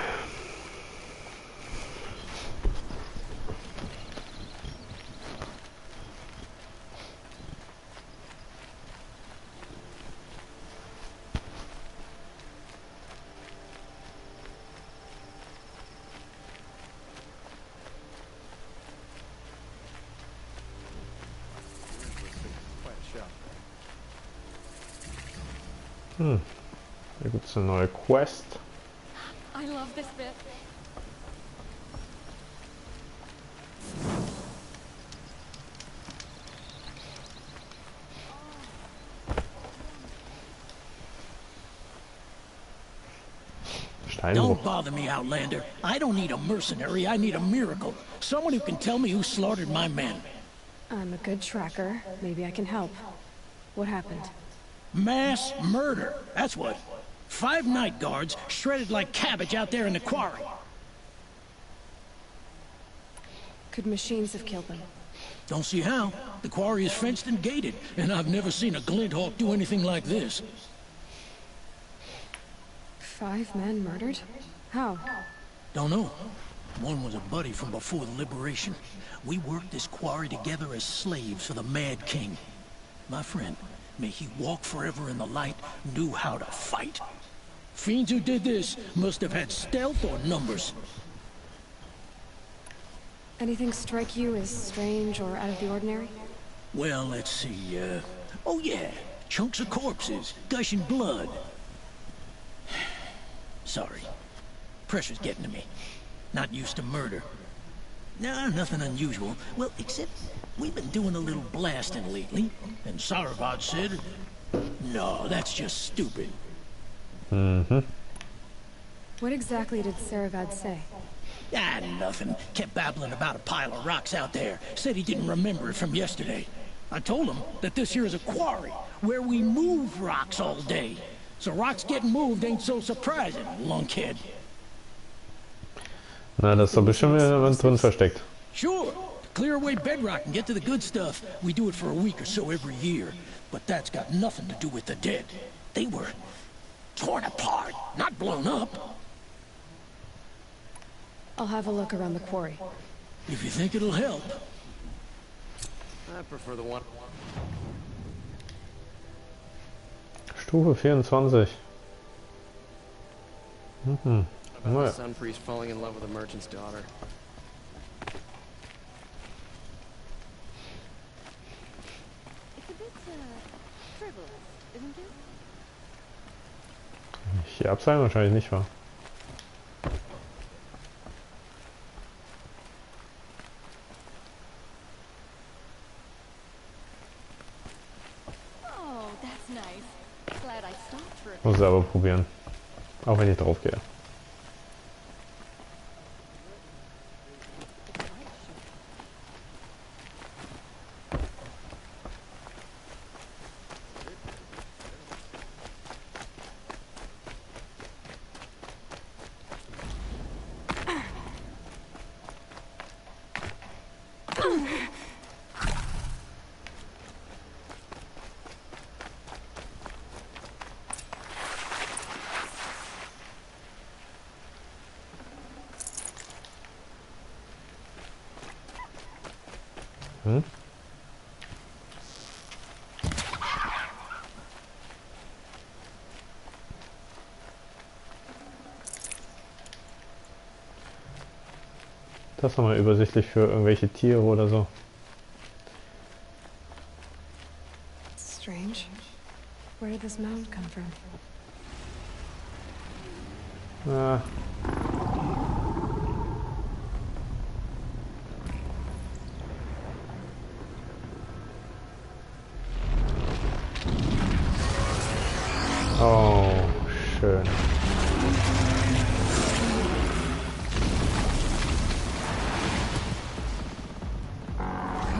Da gibt es eine neue Quest. I love this bit. Steinbruch. Don't bother me, Outlander. I don't need a mercenary, I need a miracle. Someone who can tell me who slaughtered my men. I'm a good tracker. Maybe I can help. What happened? Mass murder, that's what. 5 night guards shredded like cabbage out there in the quarry. Could machines have killed them? Don't see how. The quarry is fenced and gated, and I've never seen a glint hawk do anything like this. 5 men murdered? How? Don't know. One was a buddy from before the liberation. We worked this quarry together as slaves for the Mad King. My friend, may he walk forever in the light, knew how to fight. Fiends who did this must have had stealth or numbers. Anything strike you as strange or out of the ordinary? Well, let's see, oh yeah, chunks of corpses, gushing blood. Sorry. Pressure's getting to me. Not used to murder. Nah, nothing unusual. Well, except we've been doing a little blasting lately, and Saravad said, no, that's just stupid. What exactly did Saravad say? Ah, nothing. Kept babbling about a pile of rocks out there. Said he didn't remember it from yesterday. I told him that this here is a quarry, where we move rocks all day. So rocks getting moved ain't so surprising, lunkhead. Na, das ist doch bestimmt jemand drin versteckt. Sure. Clear away bedrock and get to the good stuff. We do it for a week or so every year. But that's got nothing to do with the dead. They were torn apart, not blown up. I'll have a look around the quarry. If you think it'll help. I prefer the one. Stufe 24. About the sun priest falling in love with a merchant's daughter. It's a bit, frivolous, isn't it? Hier abseilen wahrscheinlich nicht, wahr? Oh, that's nice. Glad I stopped for a Muss ich aber probieren. Auch wenn ich drauf gehe. Das ist nochmal übersichtlich für irgendwelche Tiere oder so. Strange. Where did this mound come from? Ah. Oh, schön.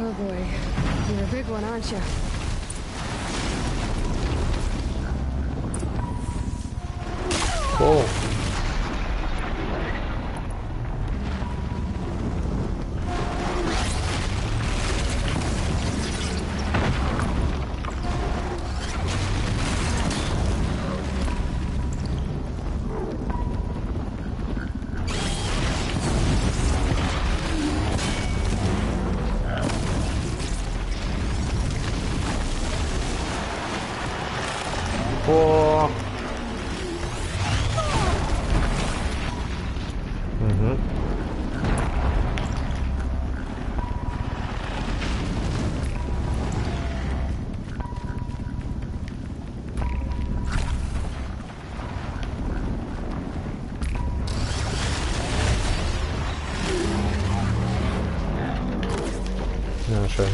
Oh boy. You're a big one, aren't you? Oh. Oh. Mhm. Ja, schön.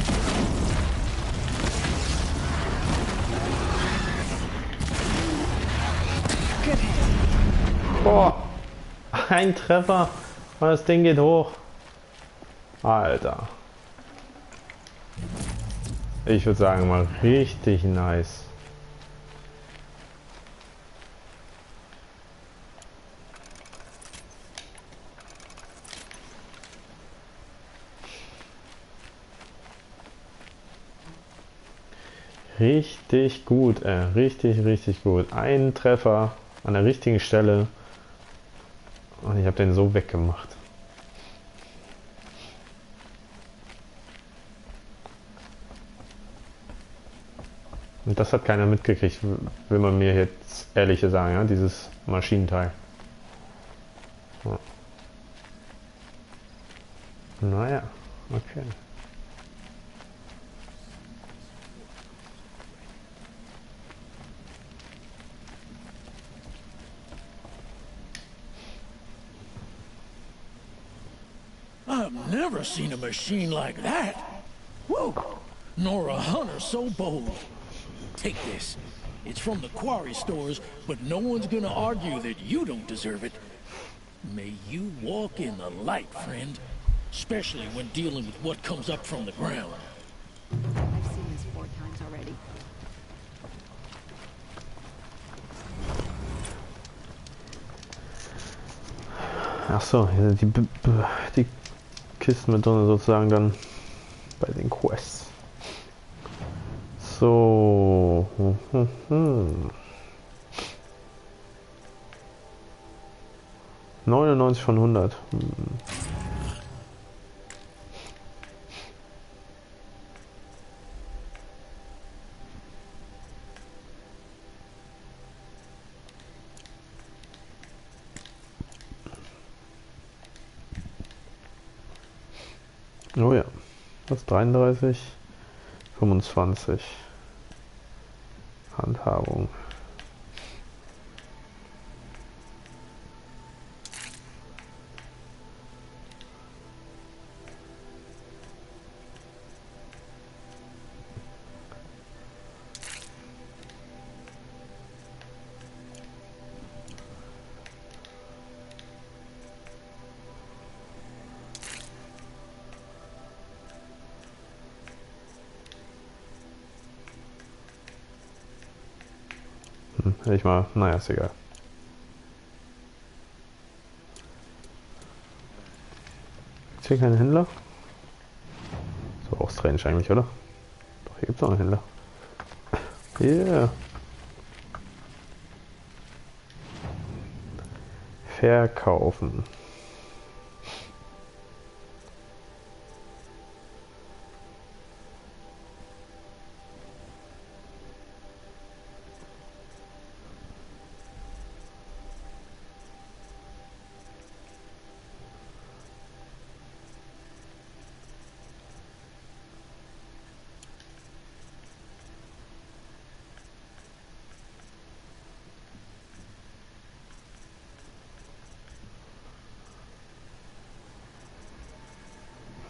Boah, ein Treffer und das Ding geht hoch. Alter. Ich würde sagen mal richtig nice. Richtig gut, richtig, richtig gut. Ein Treffer an der richtigen Stelle und ich habe den so weggemacht. Und das hat keiner mitgekriegt, will man mir jetzt ehrlich sagen, ja, dieses Maschinenteil. Ja. Naja, okay. I've never seen a machine like that. Whoa! Nor a hunter so bold. Take this. It's from the quarry stores, but no one's gonna argue that you don't deserve it. May you walk in the light, friend. Especially when dealing with what comes up from the ground. I've seen this 4 times already. Ach so, hier sind die Kisten mit drin sozusagen dann bei den Quests. So. 99 von 100. Oh ja, das 33, 25. Handhabung. Hätte ich mal, naja, ist egal. Gibt's hier keine Händler? So auch strange eigentlich, oder? Doch, hier gibt's auch einen Händler. Yeah. Verkaufen.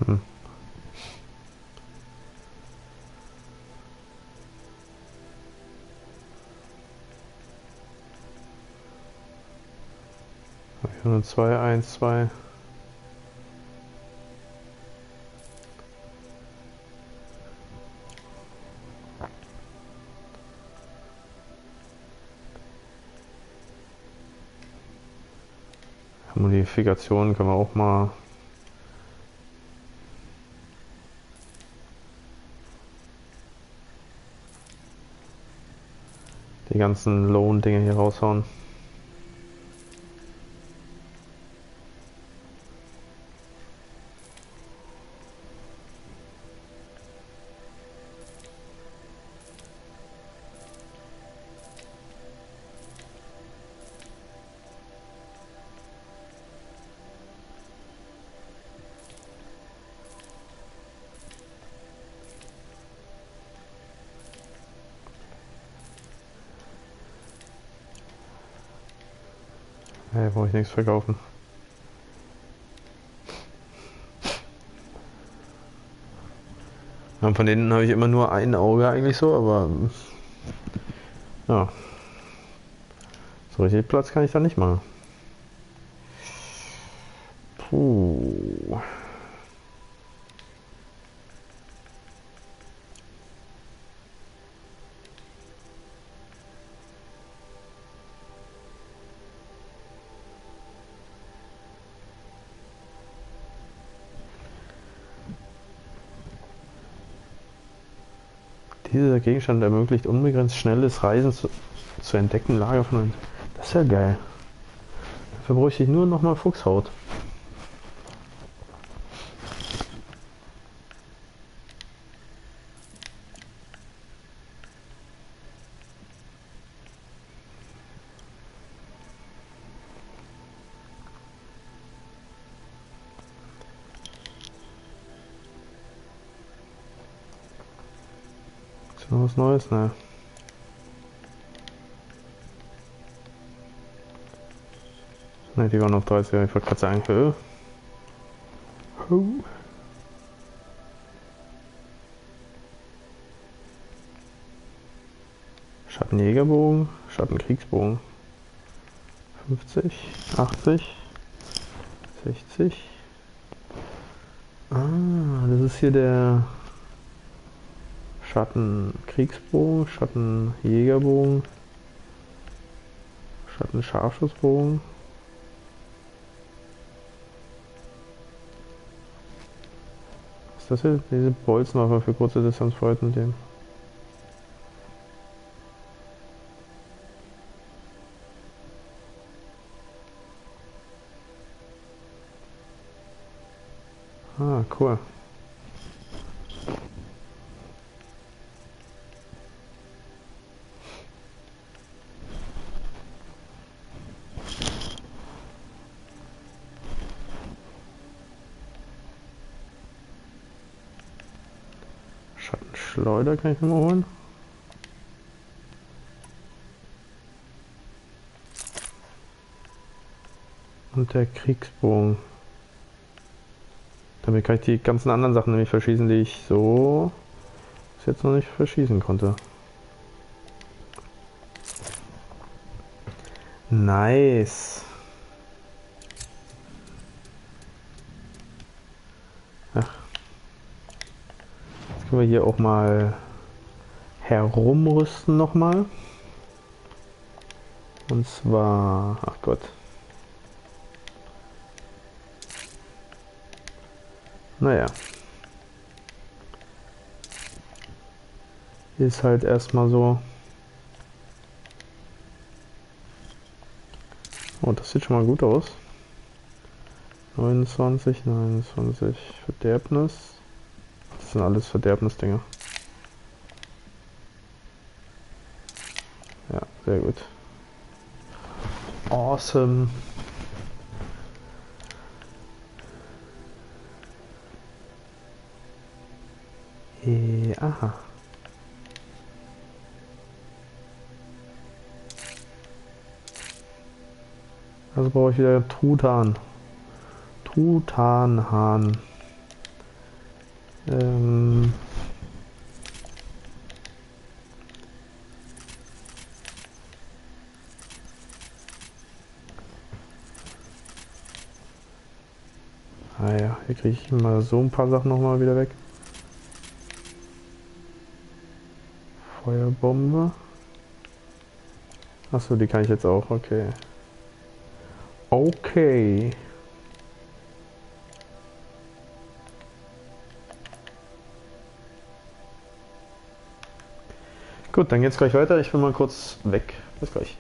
Hm. Nur 2, 1, 2. Modifikationen können wir auch mal. Die ganzen Loan-Dinge hier raushauen. Hey, brauche ich nichts verkaufen. Ja, von denen habe ich immer nur ein Auge eigentlich so, aber ja, so richtig Platz kann ich da nicht machen. Puh. Dieser Gegenstand ermöglicht unbegrenzt schnelles Reisen zu entdeckten Lager von uns. Das ist ja geil. Dafür bräuchte ich nur nochmal Fuchshaut. Ist noch was Neues? Ne. Ne, die waren auf 30. Ich wollte gerade sagen, Schattenjägerbogen, Schattenkriegsbogen. 50, 80, 60. Ah, das ist hier der Schattenkriegsbogen, Schattenjägerbogen, Schattenscharfschussbogen. Was ist das hier? Diese Bolzenwaffe für kurze Distanz freut mit dem. Ah, cool. Schattenschleuder kann ich nochmal holen. Und der Kriegsbogen. Damit kann ich die ganzen anderen Sachen nämlich verschießen, die ich so bis jetzt noch nicht verschießen konnte. Nice. Ach. Jetzt können wir hier auch mal herumrüsten nochmal. Und zwar, ach Gott. Naja. Ist halt erstmal so. Oh, das sieht schon mal gut aus. 29, 29, Verderbnis. Das sind alles Verderbnisdinger. Ja, sehr gut. Awesome. Aha. Also brauche ich wieder Truthahn. Truthahnhahn. Ah ja, hier kriege ich mal so ein paar Sachen nochmal wieder weg. Feuerbombe. Achso, die kann ich jetzt auch, okay. Okay. Gut, dann geht's gleich weiter. Ich bin mal kurz weg. Bis gleich.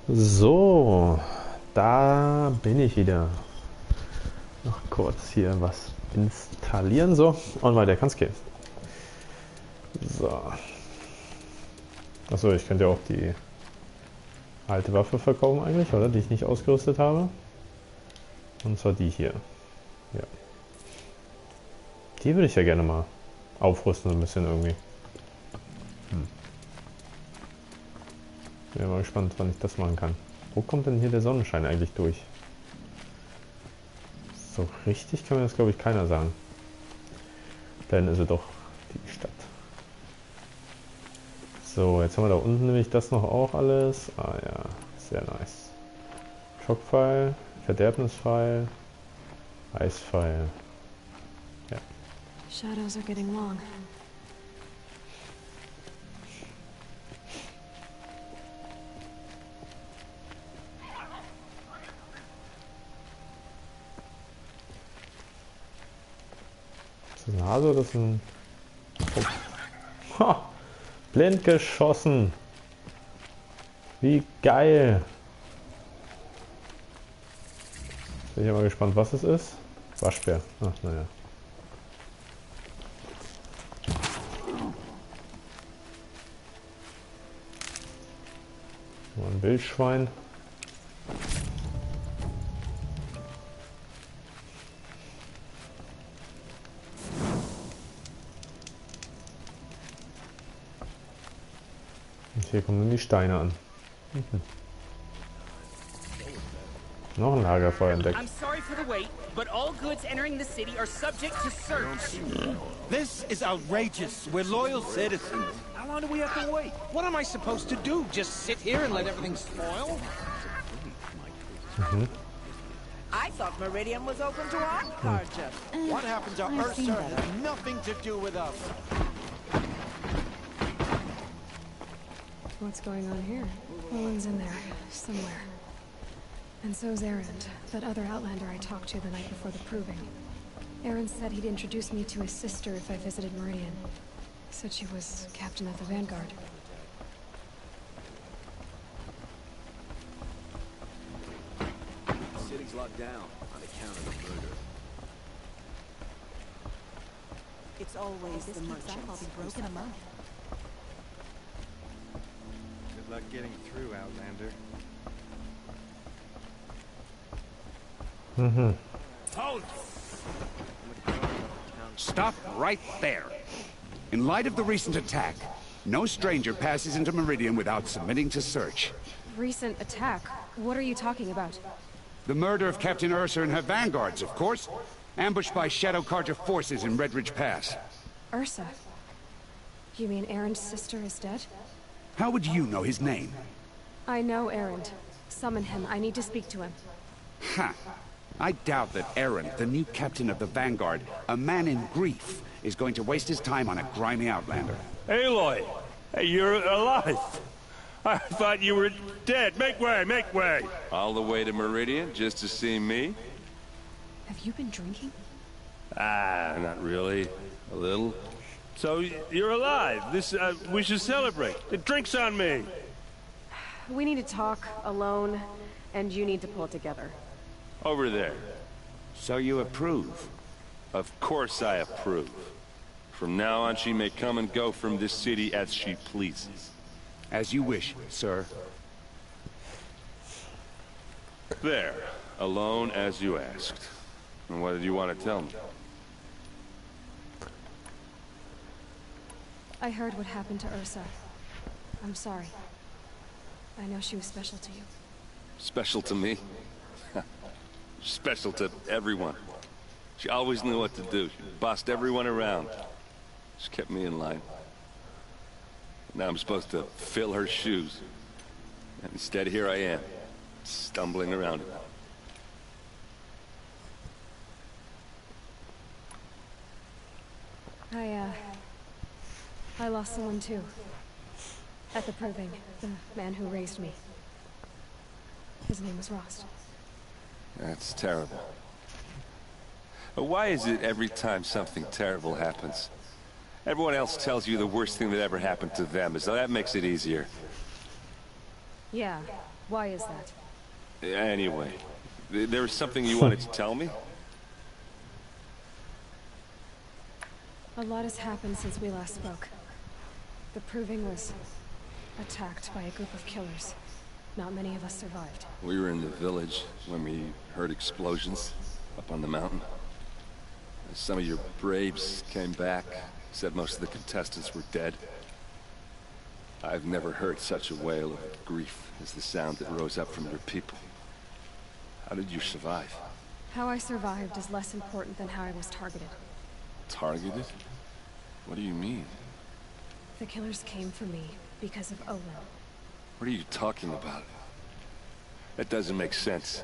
So, da bin ich wieder. Noch kurz hier was installieren. So, und weiter kann's gehen. So. Achso, ich könnte ja auch die alte Waffe verkaufen eigentlich, oder? Die ich nicht ausgerüstet habe. Und zwar die hier. Ja. Die würde ich ja gerne mal aufrüsten, so ein bisschen irgendwie. Bin mal gespannt, wann ich das machen kann. Wo kommt denn hier der Sonnenschein eigentlich durch? So richtig kann mir das, glaube ich, keiner sagen. Dann ist es doch die Stadt. So, jetzt haben wir da unten nämlich das noch auch alles. Ah ja, sehr nice. Schockpfeil, Verderbnispfeil, Eispfeil. Ja. Shadows are getting long. Ist das ein Hase oder ist das ein... Oh. Ha! Blind geschossen! Wie geil! Bin ich aber gespannt, was es ist. Waschbär. Ach, naja. Mal ein Wildschwein. Und hier kommen dann die Steine an. Noch ein Lagerfeuer entdeckt. I'm sorry for the wait, but all goods entering the city are subject to search. This is outrageous. We're loyal citizens. How long do we have to wait? What am I supposed to do? Just sit here and let everything spoil? I thought Meridian was open to our culture. What happened to Ursa has nothing to do with us. What's going on here? Owen's in there, somewhere. And so's Erend, that other Outlander I talked to the night before the proving. Erend said he'd introduce me to his sister if I visited Meridian. Said she was captain of the Vanguard. The city's locked down on account of the murder. It's always the merchants. I'll be broken among. Good luck getting through, Outlander. Halt! Stop right there. In light of the recent attack, no stranger passes into Meridian without submitting to search. Recent attack? What are you talking about? The murder of Captain Ursa and her vanguards, of course. Ambushed by Shadow Carja forces in Redridge Pass. Ursa? You mean Erend's sister is dead? How would you know his name? I know Erend. Summon him. I need to speak to him. Ha! I doubt that Erend, the new captain of the Vanguard, a man in grief, is going to waste his time on a grimy outlander. Aloy! Hey, you're alive! I thought you were dead. Make way, make way! All the way to Meridian just to see me? Have you been drinking? Ah, not really. A little. So, you're alive. We should celebrate. The drink's on me! We need to talk alone, and you need to pull it together. Over there. So you approve? Of course I approve. From now on, she may come and go from this city as she pleases. As you wish, sir. There. Alone as you asked. And what did you want to tell me? I heard what happened to Ursa. I'm sorry. I know she was special to you. Special to me? Special to everyone. She always knew what to do. She bossed everyone around. She kept me in line. Now I'm supposed to fill her shoes. And instead, here I am, stumbling around it. I lost someone too. At the proving, the man who raised me. His name was Rost. That's terrible. But why is it every time something terrible happens, everyone else tells you the worst thing that ever happened to them, as though that makes it easier? Yeah, Why is that? Anyway, there was something you wanted to tell me? A lot has happened since we last spoke. The Proving was attacked by a group of killers. Not many of us survived. We were in the village when we heard explosions up on the mountain. Some of your braves came back, said most of the contestants were dead. I've never heard such a wail of grief as the sound that rose up from your people. How did you survive? How I survived is less important than how I was targeted. Targeted? What do you mean? The killers came for me because of Olin. What are you talking about? That doesn't make sense.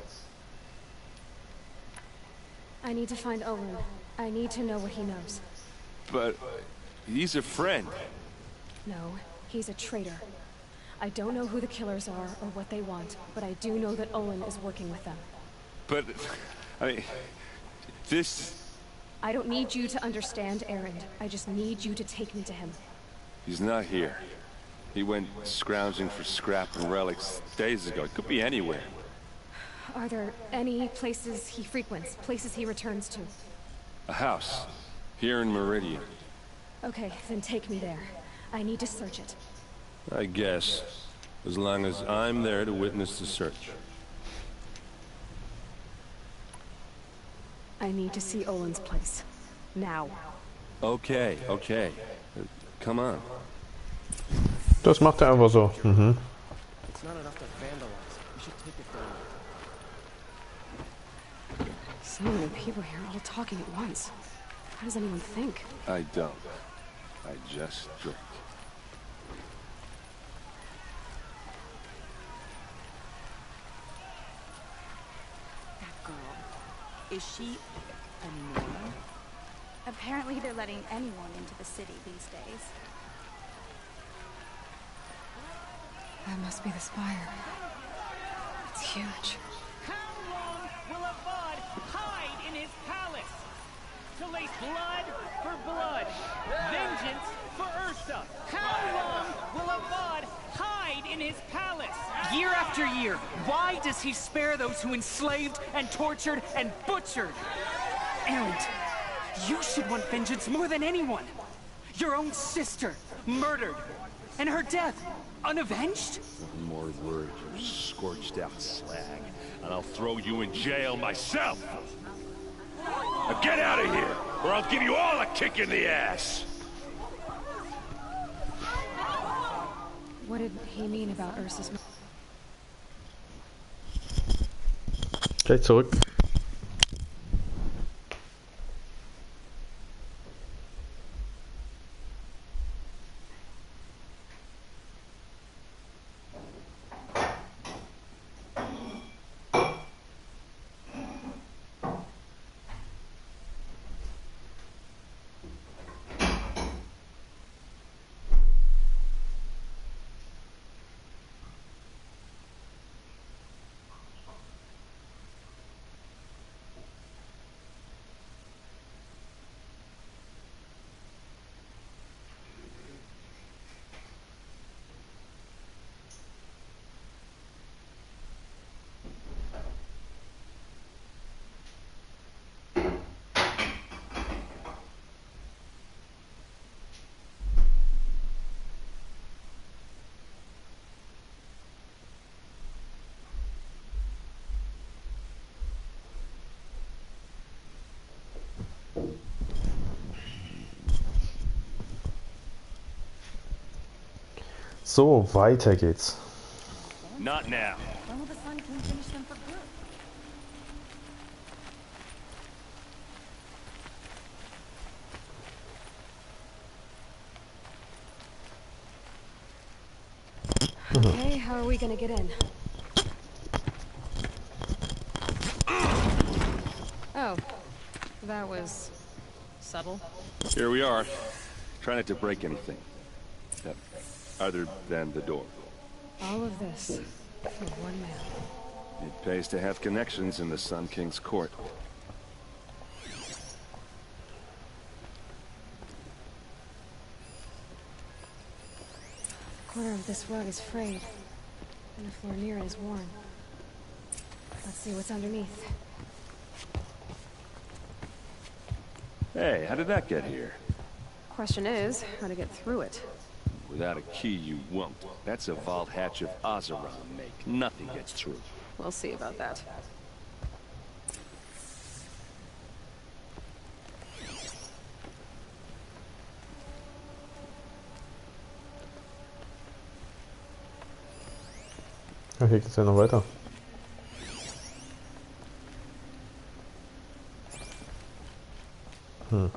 I need to find Olin. I need to know what he knows. But he's a friend. No, he's a traitor. I don't know who the killers are or what they want, but I do know that Olin is working with them. But, I mean, this... I don't need you to understand, Erend. I just need you to take me to him. He's not here. He went scrounging for scrap and relics days ago. It could be anywhere. Are there any places he frequents, places he returns to? A house. Here in Meridian. Okay, then take me there. I need to search it. I guess. As long as I'm there to witness the search. I need to see Olin's place. Now. Okay, okay. Come on. Das macht er einfach so. Mhm. It's not enough to vandalize. We should take it down. So many people here all talking at once. How does anyone think? I don't. I just drink. That girl. Is she a Nora? Apparently they're letting anyone into the city these days. That must be the spire. It's huge. How long will a bud hide in his palace? To lace blood for blood, vengeance for Ursa. How long will a bud hide in his palace? Year after year, why does he spare those who enslaved and tortured and butchered? Erend, you should want vengeance more than anyone. Your own sister, murdered, and her death, unavenged? One more word, you scorched out slag, and I'll throw you in jail myself! Now get out of here, or I'll give you all a kick in the ass! What did he mean about Ursa's... Gleich zurück. So, weiter geht's. Not now. When will the Sun King finish them for good? Okay, how are we gonna get in? Oh, that was subtle. Here we are. Try not to break anything. Other than the door. All of this for one man. It pays to have connections in the Sun King's court. The corner of this rug is frayed. And the floor near it is worn. Let's see what's underneath. Hey, how did that get here? Question is, how to get through it. Without a key, you won't. That's a vault hatch of Azeron make. Nothing gets through. We'll see about that. Ja, hier geht's ja noch weiter. Hm.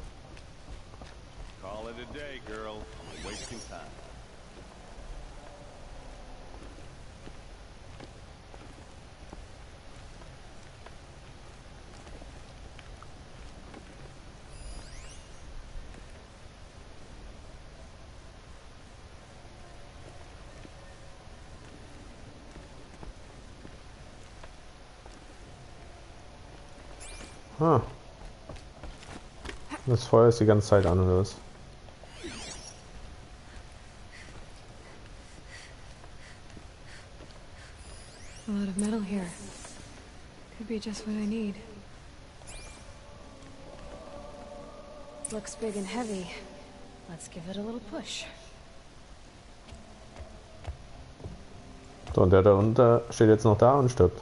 Call it a day, girl. You're wasting time. Ah. Das Feuer ist die ganze Zeit an, oder was? A lot of metal here. Could be just what I need. Looks big and heavy. Let's give it a little push. So, und der da unten steht jetzt noch da und stirbt.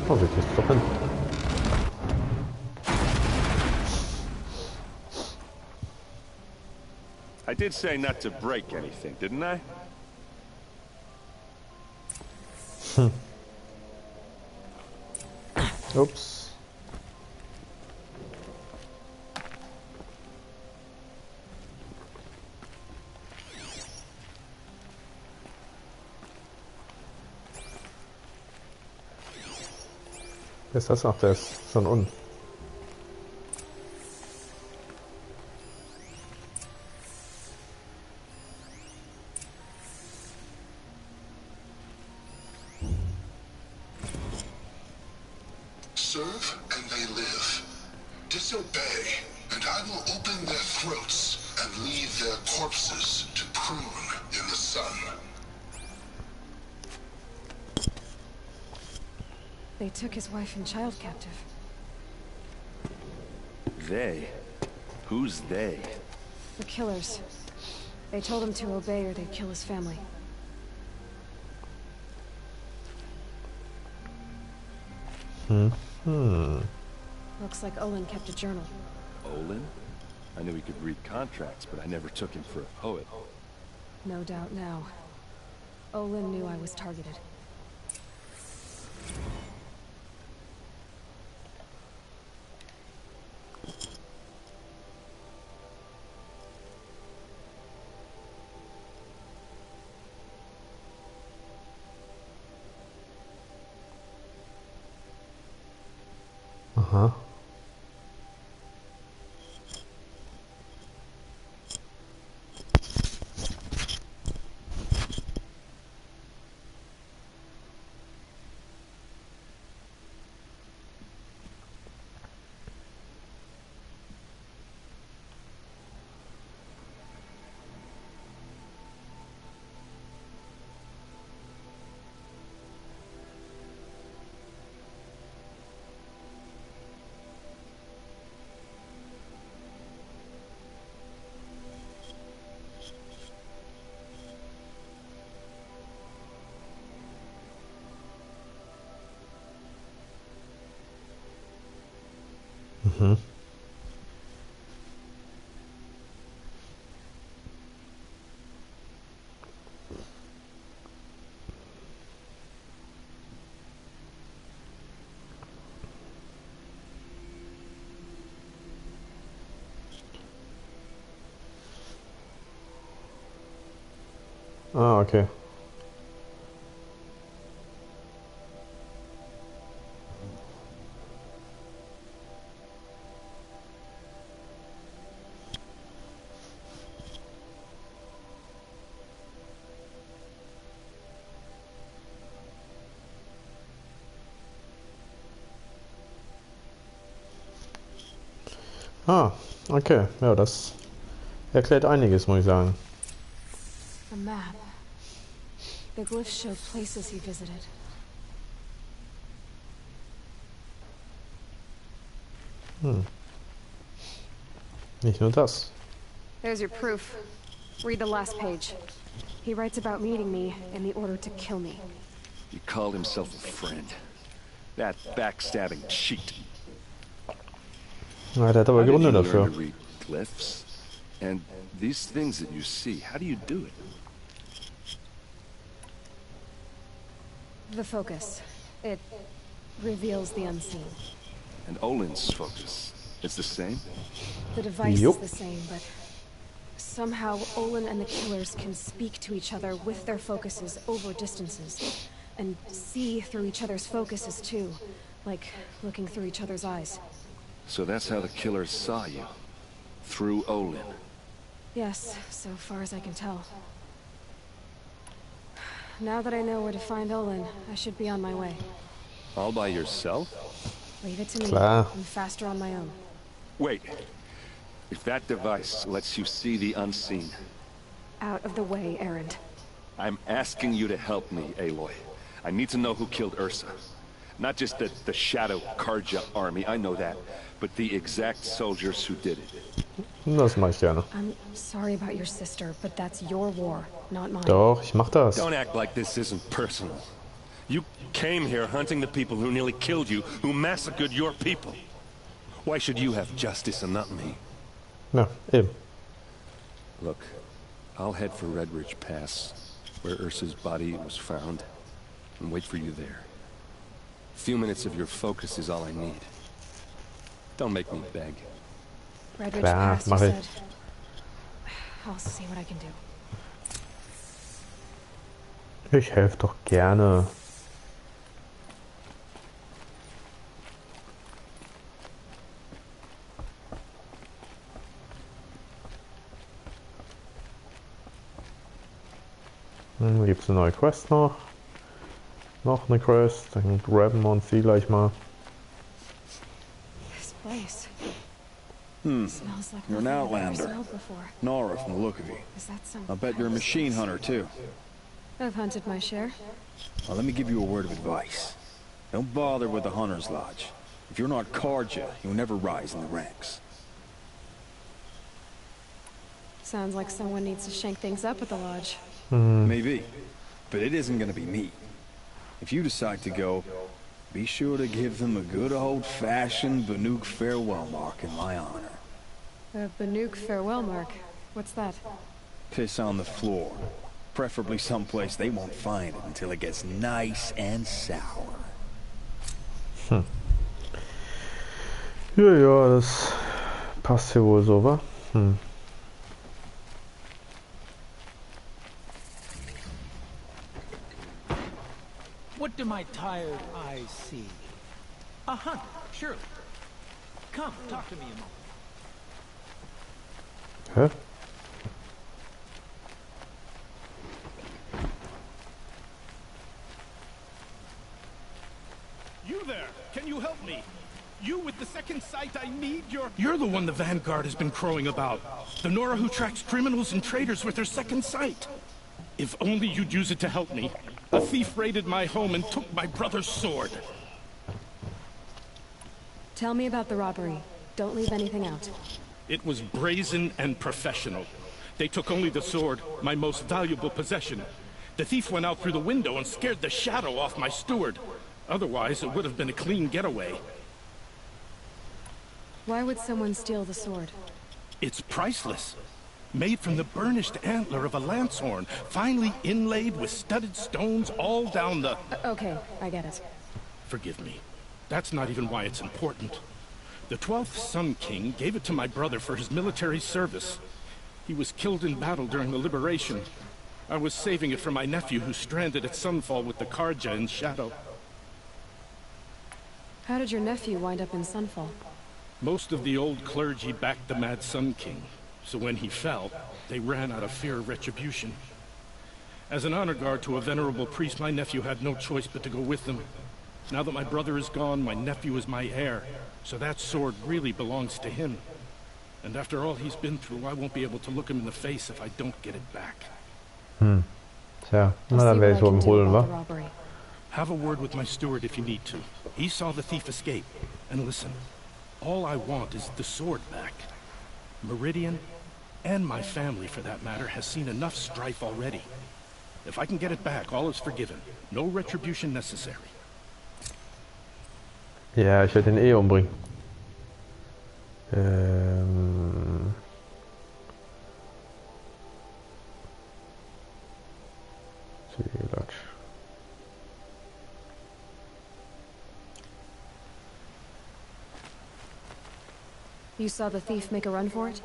Oh, wir kriegen es doch hin. I did say not to break anything, didn't I? Ups. Wer ist das noch? Der ist schon unten. Serve and they live. Disobey, and I will open their throats and leave their corpses to prune in the sun. They took his wife and child captive. They? Who's they? The killers. They told him to obey or they'd kill his family. Looks like Olin kept a journal. Olin? I knew he could read contracts, but I never took him for a poet. No doubt now. Olin knew I was targeted. Aha. Mhm. Ah, okay. Ah, okay. Ja, das erklärt einiges, muss ich sagen. A map. The glyphs show places he visited. Nicht nur das. There's your proof. Read the last page. He writes about meeting me in the order to kill me. He called himself a friend. That backstabbing cheat. Ja, der hat aber How did Gründe you learn dafür. to read glyphs? And these things that you see, how do you do it? The focus. It reveals the unseen. And Olin's focus, it's the same? The device Yup. is the same, but somehow Olin and the killers can speak to each other with their focuses over distances. And see through each other's focuses too. Like looking through each other's eyes. So that's how the killers saw you. Through Olin. Yes, so far as I can tell. Now that I know where to find Olin, I should be on my way. All by yourself? Leave it to me. Klar. I'm faster on my own. Wait. If that device lets you see the unseen, Out of the way, Erend. I'm asking you to help me, Aloy. I need to know who killed Ursa. Not just the Shadow Karja army, I know that, but the exact soldiers who did it. Das mach ich gerne. I'm sorry about your sister, but that's your war, not mine. Doch, ich mach das. Don't act like this isn't personal. You came here hunting the people who nearly killed you, who massacred your people. Why should you have justice and not me? Ja, eben. Look, I'll head for Red Ridge Pass, where Ursa's body was found, and wait for you there. A few minutes of your focus is all I need. Don't make me beg. Red Ridge Klar, Pass, you mach ich. said. I'll see what I can do. Ich helfe doch gerne. Gibt es eine neue Quest noch? Noch eine Quest, dann graben wir uns die gleich mal. This place. Smells like You're an nothing I've ever outlander. smelled before. Nora from the look of you. Is that some I bet you're a machine hunter too. I've hunted my share. Well, let me give you a word of advice. Don't bother with the Hunter's Lodge. If you're not Karja, you'll never rise in the ranks. Sounds like someone needs to shank things up at the lodge. Maybe. But it isn't gonna be me. If you decide to go, be sure to give them a good old-fashioned Banuk farewell mark in my honor. A Banuk farewell mark. What's that? Piss on the floor. Preferably someplace they won't find it until it gets nice and sour. Ja, ja, das passt hier wohl so, wa? What do my tired eyes see? A hunter, surely. Come, talk to me a moment. Hä? You there! Can you help me? You with the second sight, I need your... You're the one the Vanguard has been crowing about. The Nora who tracks criminals and traitors with her second sight. If only you'd use it to help me. A thief raided my home and took my brother's sword. Tell me about the robbery. Don't leave anything out. It was brazen and professional. They took only the sword, my most valuable possession. The thief went out through the window and scared the shadow off my steward. Otherwise, it would have been a clean getaway. Why would someone steal the sword? It's priceless. Made from the burnished antler of a lancehorn, finely inlaid with studded stones all down the... Okay, I get it. Forgive me. That's not even why it's important. The 12th Sun King gave it to my brother for his military service. He was killed in battle during the liberation. I was saving it for my nephew who's stranded at Sunfall with the Karja in Shadow. How did your nephew wind up in Sunfall? Most of the old clergy backed the Mad Sun King, so when he fell, they ran out of fear of retribution. As an honor guard to a venerable priest, my nephew had no choice but to go with them. Now that my brother is gone, my nephew is my heir, so that sword really belongs to him. And after all he's been through, I won't be able to look him in the face if I don't get it back. Tja, na dann werde ich wohl holen, wa? Have a word with my steward if you need to. He saw the thief escape. And listen, all I want is the sword back. Meridian, and my family for that matter, has seen enough strife already. If I can get it back, all is forgiven. No retribution necessary. Ja, ich werde den eh umbringen. Zielatsch. You saw the thief make a run for it?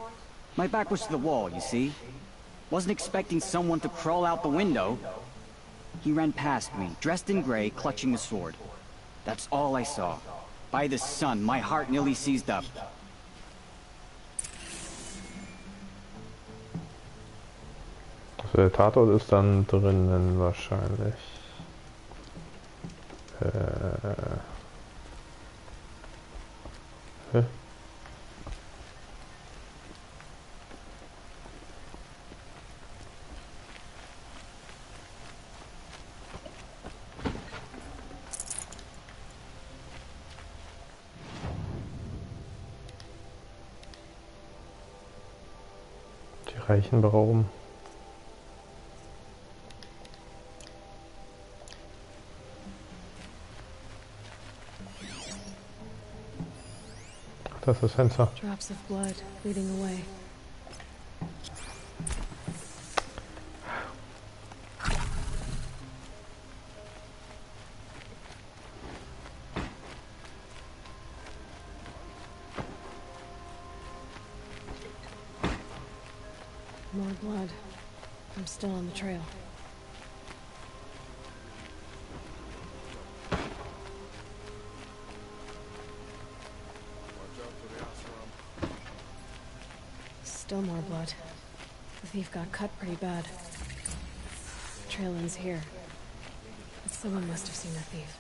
My back was to the wall, you see? Wasn't expecting someone to crawl out the window. He ran past me, dressed in gray, clutching a sword. That's all I saw. By the sun, my heart nearly seized up. Also der Tatort ist dann drinnen wahrscheinlich. Hä? Die Reichen berauben. Das ist Fenster. Drops of blood leading away. More blood. I'm still on the trail. Still more blood. The thief got cut pretty bad. The trail ends here. But someone must have seen the thief.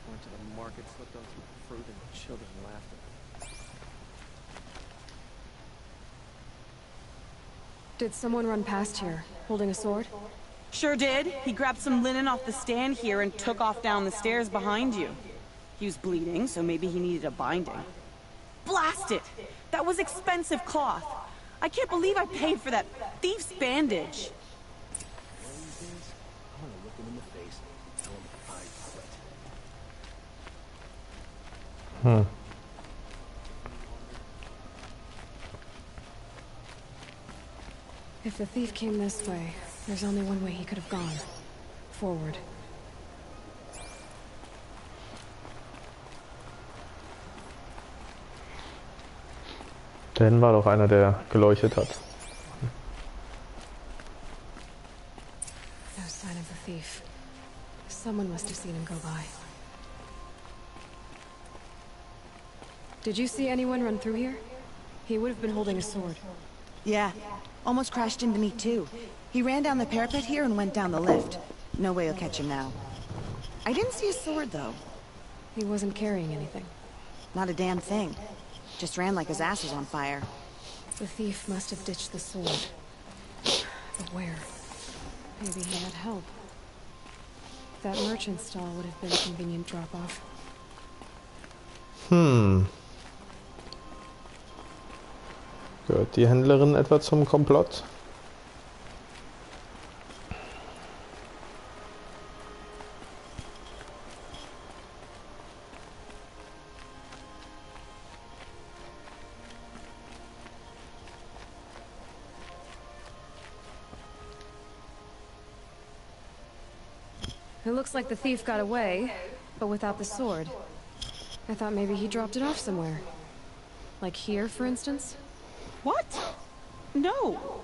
Went to the market, slipped on some fruit, and children laughed at me. Did someone run past here, holding a sword? Sure did. He grabbed some linen off the stand here and took off down the stairs behind you. He was bleeding, so maybe he needed a binding. Blast it! That was expensive cloth. I can't believe I paid for that thief's bandage. I want to look him in the face and tell him I quit. If the thief came this way, there's only one way he could have gone. Forward. Denn war doch einer, der geleuchtet hat. No sign of the thief. Someone must have seen him go by. Did you see anyone run through here? He would have been holding a sword. Yeah, almost crashed into me too. He ran down the parapet here and went down the lift. No way you'll catch him now. I didn't see a sword though. He wasn't carrying anything. Not a damn thing. Just ran like his ass was on fire. The thief must have ditched the sword. But where? Maybe he had help. That merchant stall would have been a convenient drop-off. Gehört die Händlerin etwa zum Komplott? It looks like the thief got away, but without the sword. I thought maybe he dropped it off somewhere. Like here, for instance? What? No.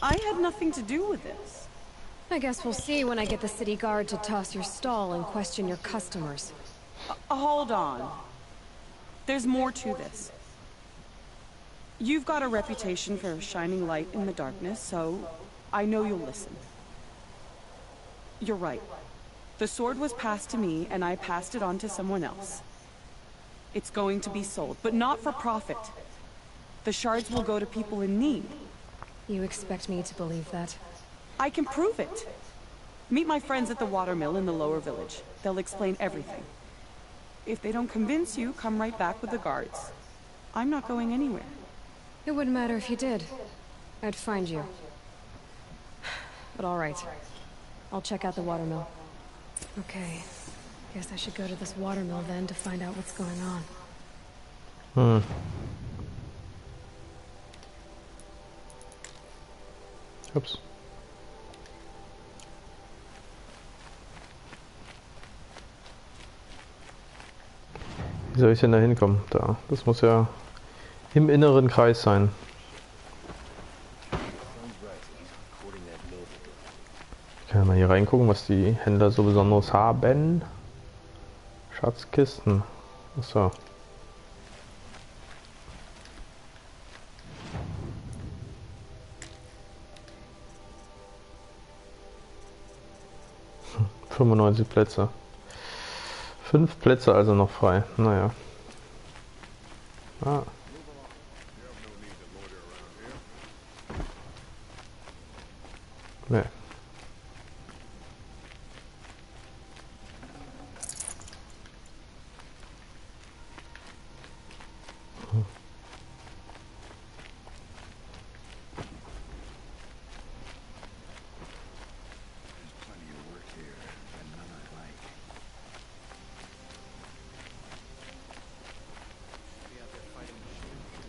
I had nothing to do with this. I guess we'll see when I get the city guard to toss your stall and question your customers. Hold on. There's more to this. You've got a reputation for shining light in the darkness, so I know you'll listen. You're right. The sword was passed to me, and I passed it on to someone else. It's going to be sold, but not for profit. The shards will go to people in need. You expect me to believe that? I can prove it. Meet my friends at the watermill in the lower village. They'll explain everything. If they don't convince you, come right back with the guards. I'm not going anywhere. It wouldn't matter if you did. I'd find you. But all right. I'll check out the watermill. Okay. Guess I should go to this watermill then to find out what's going on. Ups. Wie soll ich denn da hinkommen? Da. Das muss ja im inneren Kreis sein. Ich kann ja mal hier reingucken, was die Händler so Besonderes haben. Schatzkisten. Achso. Hm, 95 Plätze. 5 Plätze also noch frei. Naja. Ah. Nee.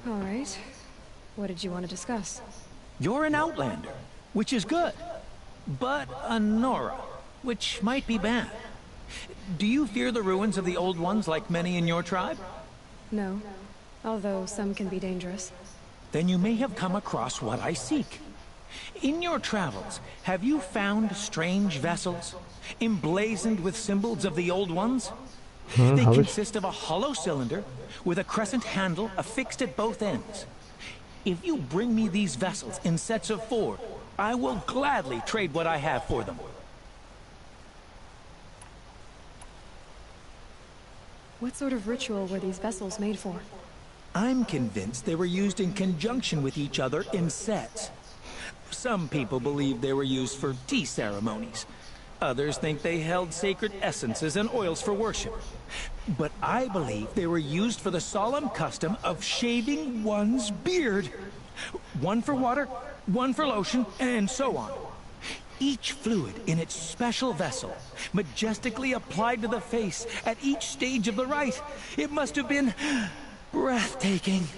All right. What did you want to discuss? You're an outlander, which is good. But a Nora, which might be bad. Do you fear the ruins of the old ones like many in your tribe? No. Although some can be dangerous. Then you may have come across what I seek. In your travels, have you found strange vessels, emblazoned with symbols of the old ones? They consist of a hollow cylinder with a crescent handle affixed at both ends. If you bring me these vessels in sets of 4, I will gladly trade what I have for them. What sort of ritual were these vessels made for? I'm convinced they were used in conjunction with each other in sets. Some people believe they were used for tea ceremonies. Others think they held sacred essences and oils for worship. But I believe they were used for the solemn custom of shaving one's beard. One for water, one for lotion, and so on. Each fluid in its special vessel, majestically applied to the face at each stage of the rite. It must have been breathtaking.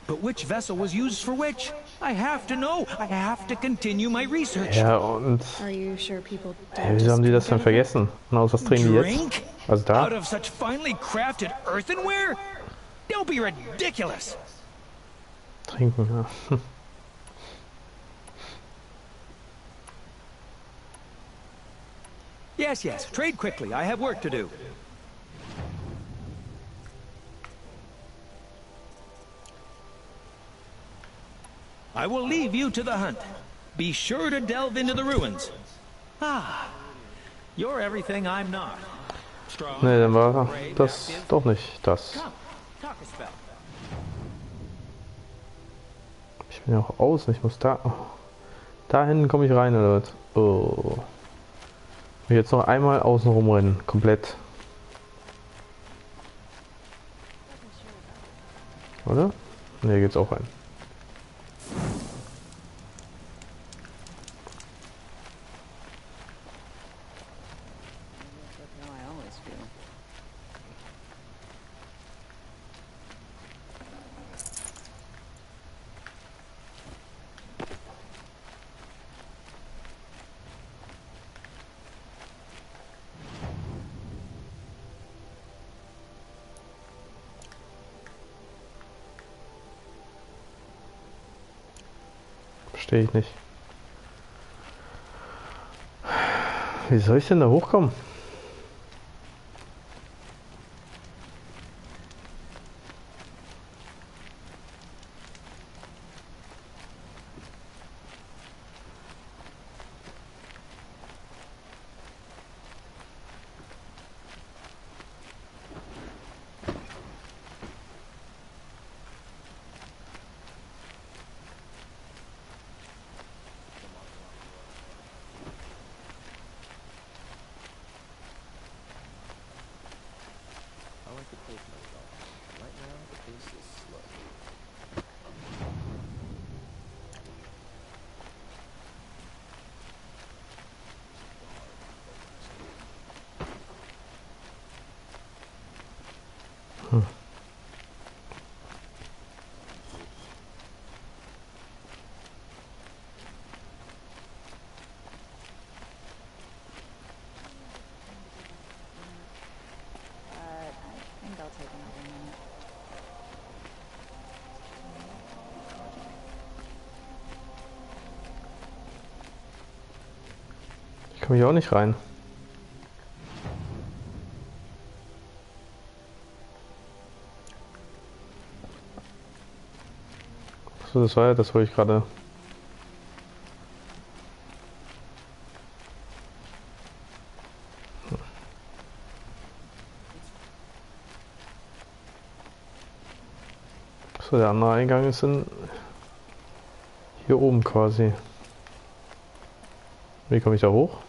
But which vessel was used for which? I have to know. I have to continue my research. Ja, und Are you sure people wieso haben die das denn vergessen? Na, was trinken die jetzt? Was da? Out of such finely crafted earthenware? Don't be ridiculous. Trinken, ja. Yes, trade quickly. I have work to do. I will leave you to the hunt. Be sure to delve into the ruins. Ah, you're everything I'm not. Strong, Ne, dann war das doch nicht das. Ich bin ja auch außen, ich muss da... Oh. Da hinten komme ich rein, oder was? Oh. Ich will jetzt noch einmal außen rumrennen, komplett. Oder? Ne, hier geht's auch rein. Verstehe ich nicht. Wie soll ich denn da hochkommen? Komme ich auch nicht rein. So, das war ja das, wo ich gerade... So, der andere Eingang ist hier oben quasi. Wie komme ich da hoch?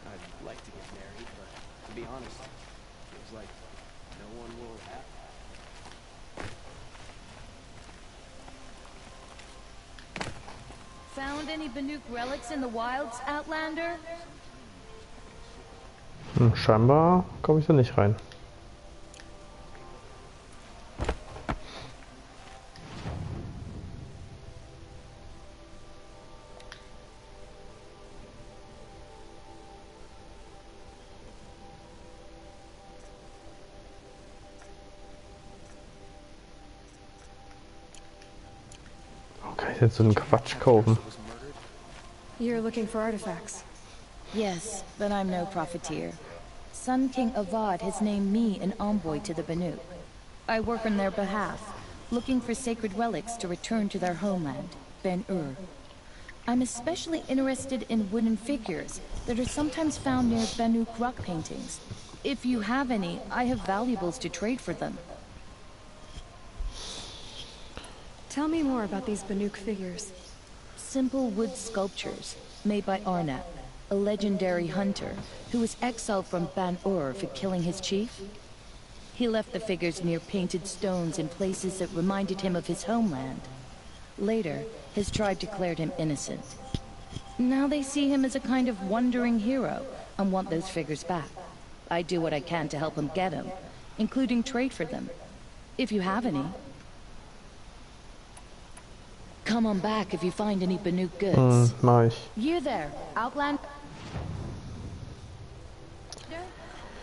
I'd like to get married, but to be honest, feels like no one will have. Found any Banuk relics in the wilds, Outlander? Scheinbar komme ich da nicht rein. Kann ich jetzt so einen Quatsch kaufen? You're looking for artifacts. Yes, but I'm no profiteer. Sun King Avad has named me an envoy to the Banuk. I work on their behalf, looking for sacred relics to return to their homeland, Ben-Ur. I'm especially interested in wooden figures that are sometimes found near Banuk rock paintings. If you have any, I have valuables to trade for them. Tell me more about these Banuk figures. Simple wood sculptures made by Arnap, a legendary hunter who was exiled from Ban-Ur for killing his chief. He left the figures near painted stones in places that reminded him of his homeland. Later, his tribe declared him innocent. Now they see him as a kind of wandering hero and want those figures back. I do what I can to help him get them, including trade for them, if you have any. Come on back if you find any Banuk goods. Mach ich. You there, Outland?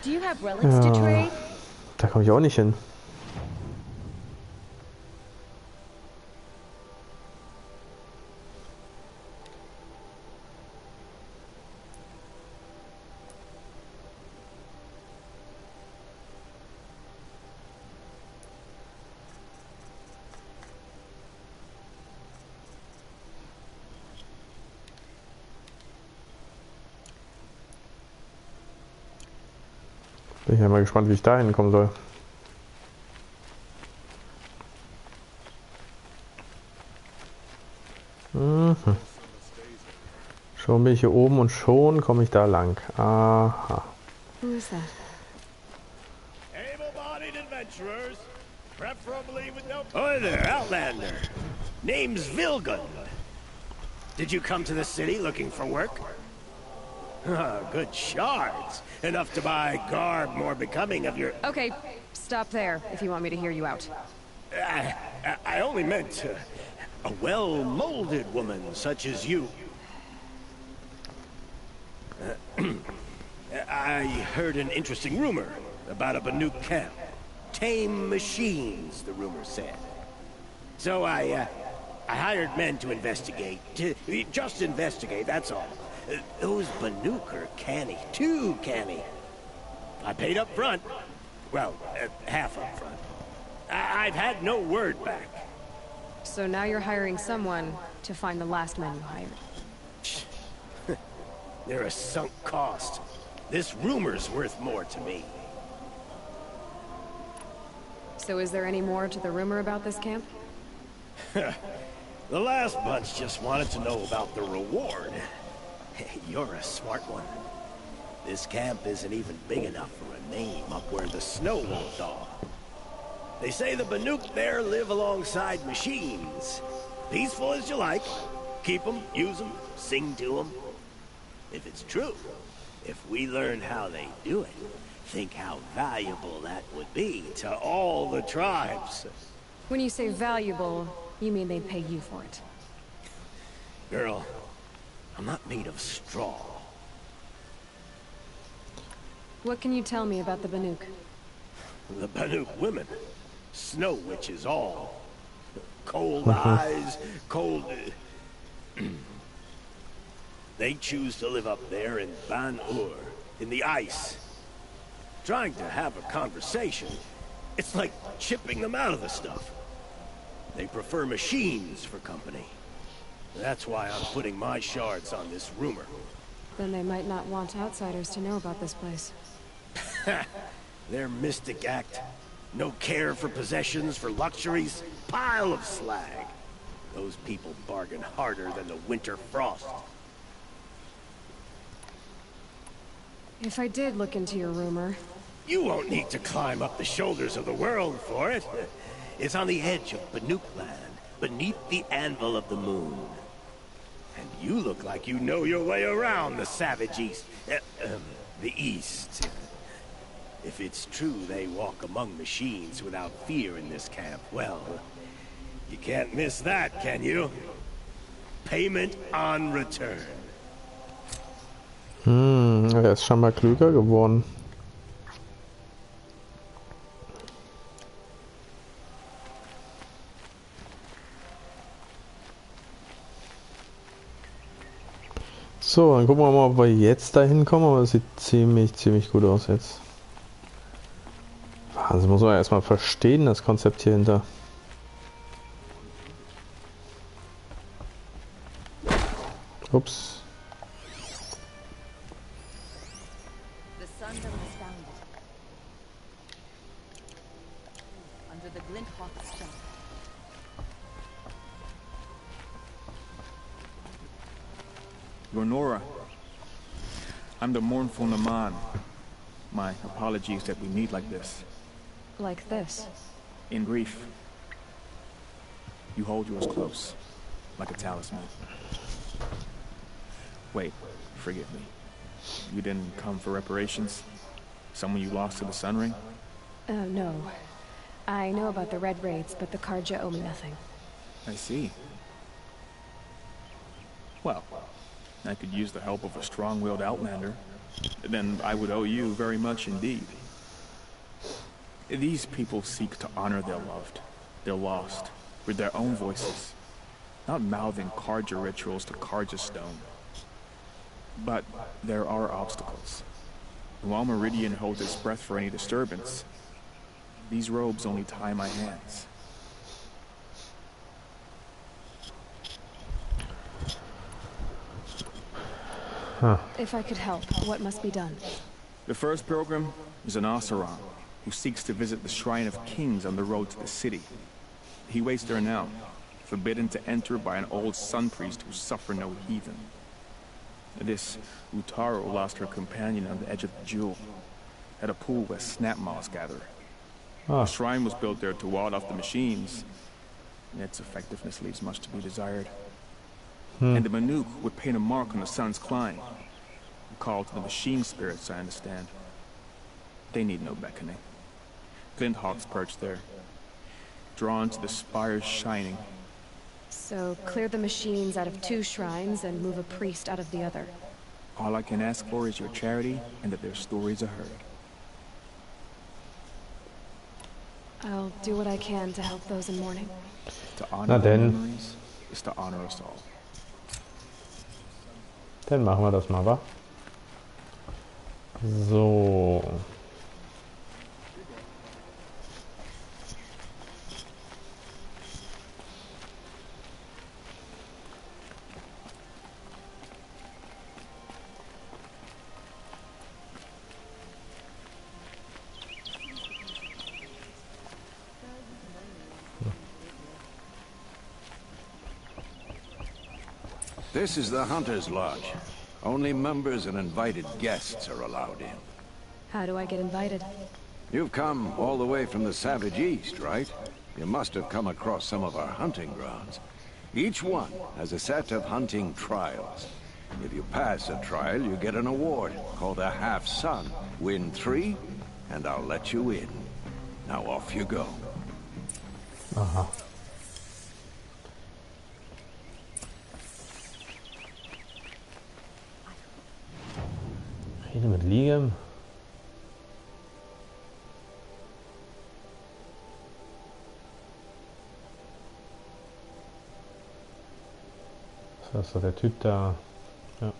Do you have relics to trade? Da komme ich auch nicht hin. Bin ich ja mal gespannt, wie ich da hinkommen soll. Schon bin ich hier oben und schon komme ich da lang. Aha. Who is that? Able-bodied adventurers, preferably with no... Hi there, Outlander. Name's Vilgun. Did you come to the city looking for work? Good shards. Enough to buy garb more becoming of your... Okay, stop there if you want me to hear you out. I only meant a well-molded woman such as you. I heard an interesting rumor about a Banuk camp. Tame machines, the rumor said. So I hired men to investigate. Just investigate, that's all. Those Banuk are canny. Too canny. I paid up front. Well, half up front. I've had no word back. So now you're hiring someone to find the last man you hired. They're a sunk cost. This rumor's worth more to me. So is there any more to the rumor about this camp? The last bunch just wanted to know about the reward. You're a smart one. This camp isn't even big enough for a name up where the snow won't thaw. They say the Banuk there live alongside machines. Peaceful as you like. Keep them, use them, sing to them. If it's true, if we learn how they do it, think how valuable that would be to all the tribes. When you say valuable, you mean they'd pay you for it. Girl, I'm not made of straw. What can you tell me about the Banuk? The Banuk women. Snow witches all. Cold eyes, cold... They choose to live up there in Ban-Ur, in the ice. Trying to have a conversation, it's like chipping them out of the stuff. They prefer machines for company. That's why I'm putting my shards on this rumor. Then they might not want outsiders to know about this place. Their mystic act. No care for possessions, for luxuries. Pile of slag. Those people bargain harder than the winter frost. If I did look into your rumor... You won't need to climb up the shoulders of the world for it. It's on the edge of Banuk land, beneath the anvil of the moon. And you look like you know your way around the savage east. The east. If it's true they walk among machines without fear in this camp, well, you can't miss that, can you? Payment on return. Er ist scheinbar klüger geworden. So, dann gucken wir mal, ob wir jetzt dahin kommen, aber es sieht ziemlich gut aus jetzt. Wahnsinn, muss man ja erstmal verstehen, das Konzept hier hinter. Ups. Nora, I'm the mournful Naman. My apologies that we meet like this. Like this? In grief. You hold yours close, like a talisman. Wait, forgive me. You didn't come for reparations? Someone you lost to the Sun Ring? No. I know about the Red Raids, but the Karja owe me nothing. I see. Well, I could use the help of a strong-willed outlander. Then I would owe you very much indeed. These people seek to honor their loved, their lost, with their own voices, not mouthing Karja rituals to Karja stone. But there are obstacles. While Meridian holds its breath for any disturbance, these robes only tie my hands. If I could help, what must be done? The first pilgrim is an Oseram, who seeks to visit the Shrine of Kings on the road to the city. He waits there now, forbidden to enter by an old sun priest who suffer no heathen. This Utaro lost her companion on the edge of the Jewel, at a pool where snap moths gather. The shrine was built there to ward off the machines, and its effectiveness leaves much to be desired. And the Banuk would paint a mark on the sun's climb. A call to the machine spirits, I understand. They need no beckoning. Glint hawks perch there, drawn to the spires shining. So, clear the machines out of 2 shrines and move a priest out of the other. All I can ask for is your charity and that their stories are heard. I'll do what I can to help those in mourning. To honor their memories is to honor us all. Dann machen wir das mal, wa? So. This is the Hunter's Lodge. Only members and invited guests are allowed in. How do I get invited? You've come all the way from the Savage East, right? You must have come across some of our hunting grounds. Each one has a set of hunting trials. If you pass a trial, you get an award called a half-sun. Win 3, and I'll let you in. Now off you go. Aha. Rede mit Liam. Das ist doch der Typ da. Ja.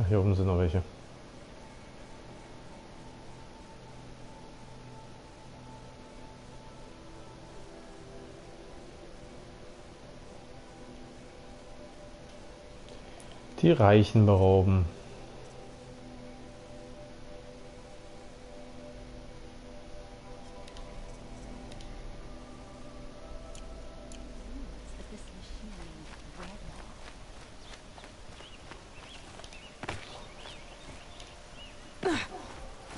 Ach, hier oben sind noch welche. Die Reichen berauben.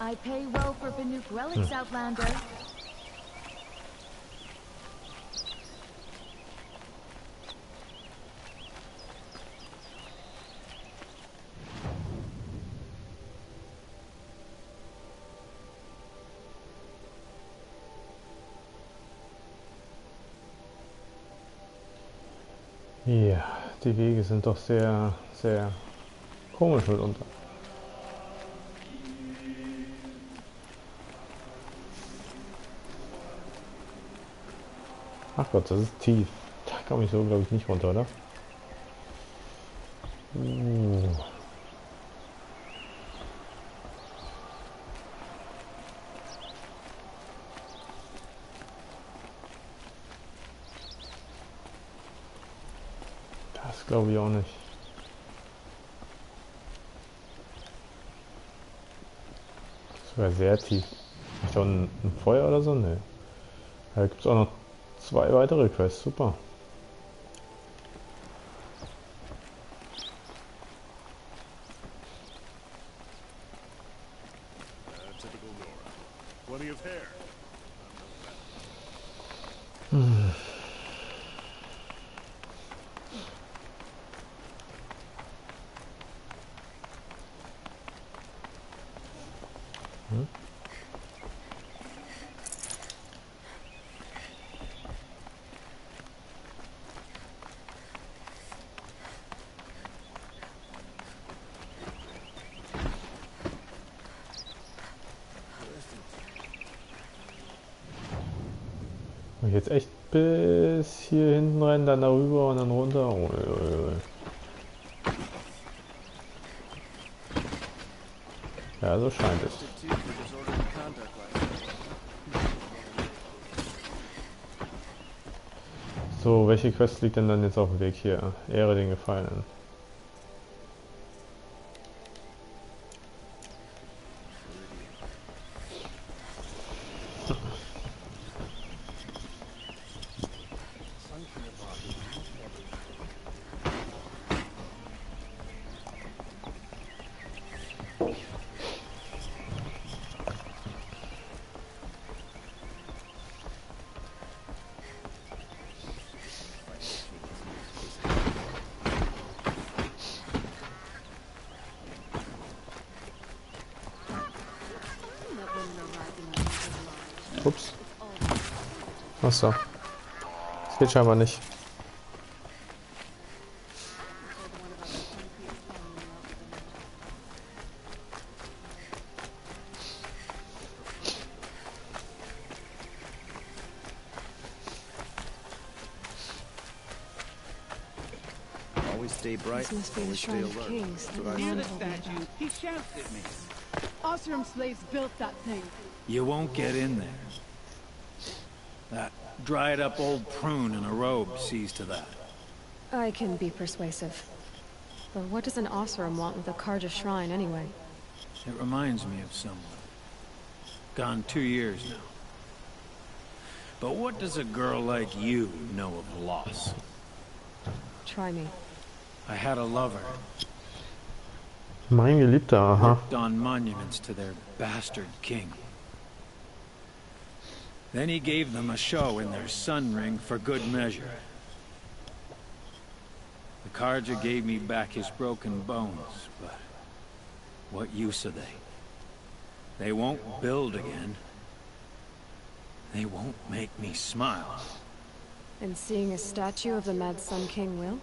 I pay well for Banuk relics, Outlander. Ja, die Wege sind doch sehr, sehr komisch mitunter. Ach Gott, das ist tief. Da komme ich so, glaube ich, nicht runter, oder? Das glaube ich auch nicht. Sogar sehr tief. Ist da ein Feuer oder so? Ne. Da gibt es auch noch 2 weitere Quests. Super. Typical Nora. Plenty of hair. Und jetzt echt bis hier hinten rein, dann darüber und dann runter. Oh, ja, so scheint es. So, welche Quest liegt denn dann jetzt auf dem Weg hier? Ehre den Gefallenen. Ups. Achso. Das geht scheinbar nicht. Always stay bright, This must be the always stay Shrine of alert. Kings that That's what I Leon said. told me about. He shouts at me. Osram slaves built that thing. You won't get in there. That dried up old prune in a robe sees to that. I can be persuasive. But what does an Osram want with a Karja shrine anyway? It reminds me of someone. Gone 2 years now. But what does a girl like you know of loss? Try me. I had a lover. Mein Geliebter, aha. Worked on monuments to their bastard king. Then he gave them a show in their sun ring for good measure. The Karja gave me back his broken bones, but what use are they? They won't build again. They won't make me smile. And seeing a statue of the Mad Sun King will?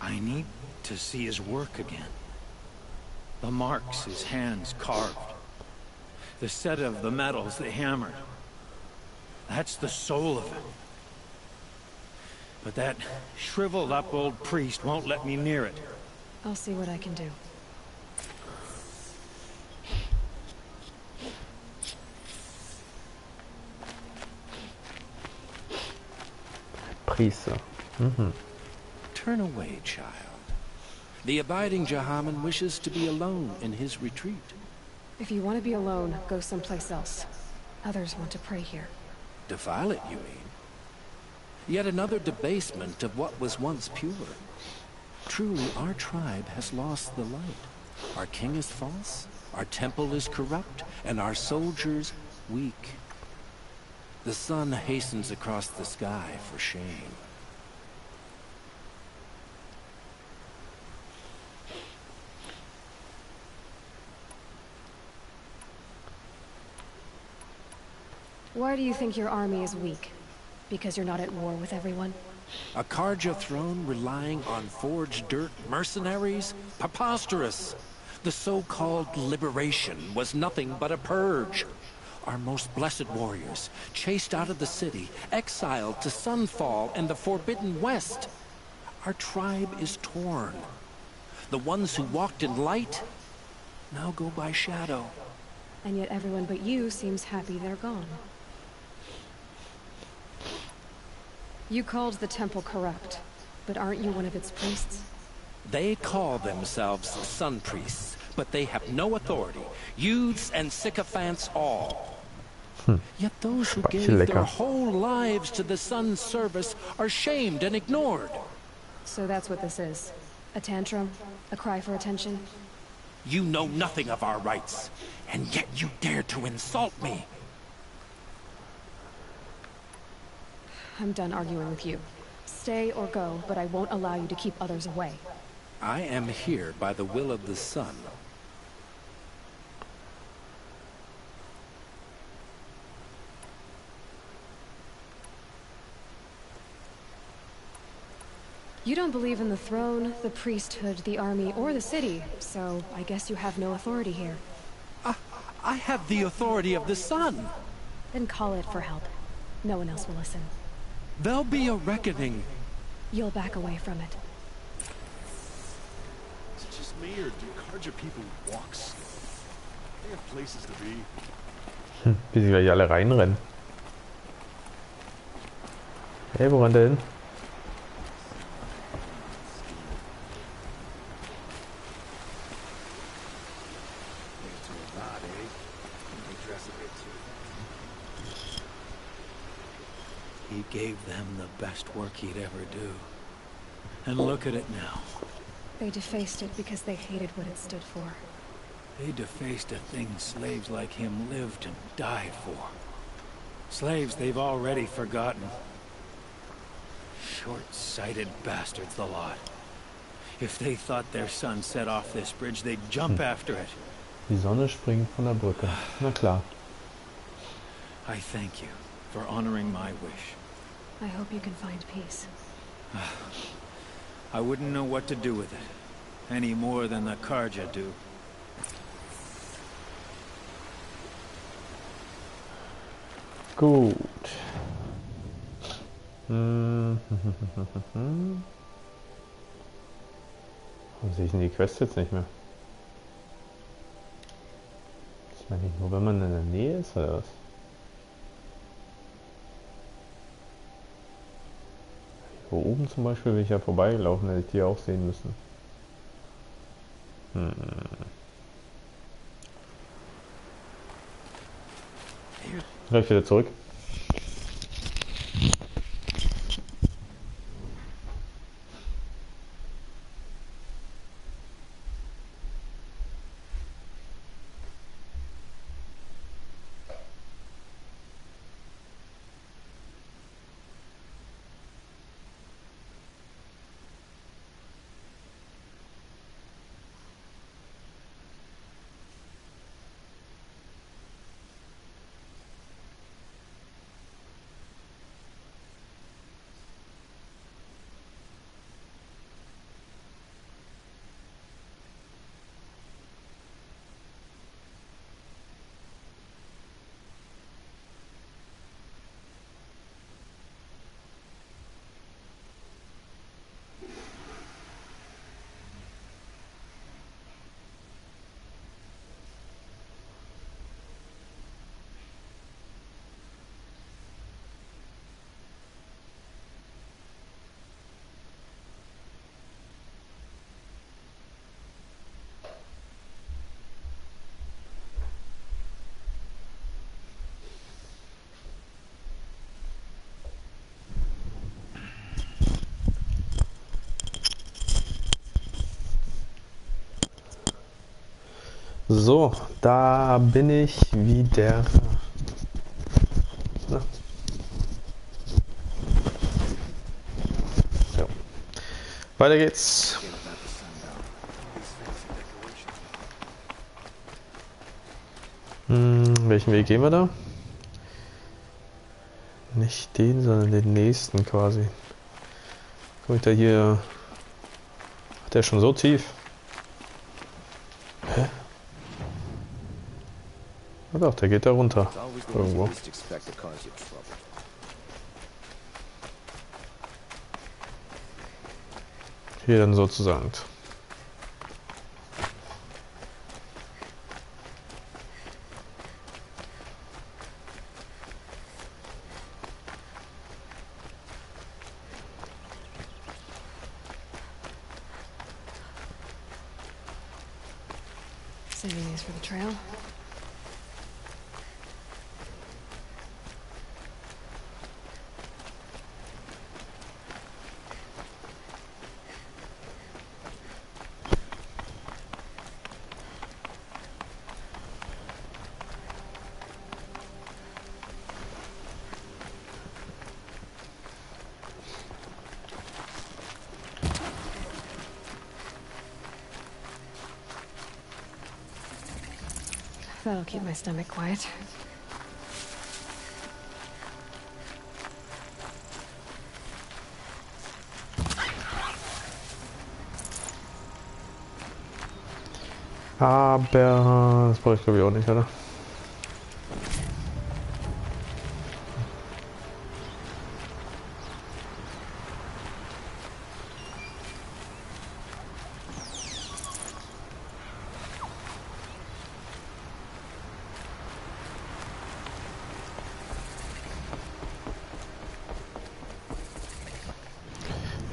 I need to see his work again. The marks his hands carved. The set of the metals they hammered. That's the soul of it. But that shriveled up old priest won't let me near it. I'll see what I can do. Priester. Mhm. Turn away, child. The abiding Jahaman wishes to be alone in his retreat. If you want to be alone, go someplace else. Others want to pray here. Defile it, you mean? Yet another debasement of what was once pure. Truly, our tribe has lost the light. Our king is false, our temple is corrupt, and our soldiers weak. The sun hastens across the sky for shame. Why do you think your army is weak? Because you're not at war with everyone? A Karja throne relying on forged dirt mercenaries? Preposterous! The so-called liberation was nothing but a purge. Our most blessed warriors, chased out of the city, exiled to Sunfall and the Forbidden West. Our tribe is torn. The ones who walked in light now go by shadow. And yet everyone but you seems happy they're gone. You called the temple corrupt, but aren't you one of its priests? They call themselves sun priests, but they have no authority. Youths and sycophants all. Yet those who gave their whole lives to the sun's service are shamed and ignored. So that's what this is. A tantrum? A cry for attention? You know nothing of our rights, and yet you dare to insult me. I'm done arguing with you. Stay or go, but I won't allow you to keep others away. I am here by the will of the sun. You don't believe in the throne, the priesthood, the army, or the city, so I guess you have no authority here. I have the authority of the sun. Then call it for help. No one else will listen. There'll be a reckoning. You'll back away from it. Is it just me, or do Karja people walk slow? They have places to be. Wie sie gleich alle reinrennen. Hey, wo rennt er hin? He gave them the best work he'd ever do. And look at it now. They defaced it because they hated what it stood for. They defaced a thing slaves like him lived and died for. Slaves they've already forgotten. Short-sighted bastards, the lot. If they thought their son set off this bridge, they'd jump after it. Die Sonne springt von der Brücke. Na klar. I thank you for honoring my wish. I hope you can find peace. I wouldn't know what to do with it, any more than the Karja do. Gut. Warum sehe ich denn die Quest jetzt nicht mehr? Das meine ich nur, wenn man in der Nähe ist, oder was? Hier oben zum Beispiel bin ich ja vorbeigelaufen, hätte ich die auch sehen müssen. Gleich wieder zurück. So, da bin ich wieder. Na. Ja. Weiter geht's. Welchen Weg gehen wir da? Nicht den, sondern den nächsten quasi. Komme ich da hier... Hat der schon so tief? Hä? Na doch, der geht da runter. Irgendwo. Hier dann sozusagen. Saving these for the trail. That'll keep my stomach quiet. Aber das brauche ich glaube ich auch nicht, oder?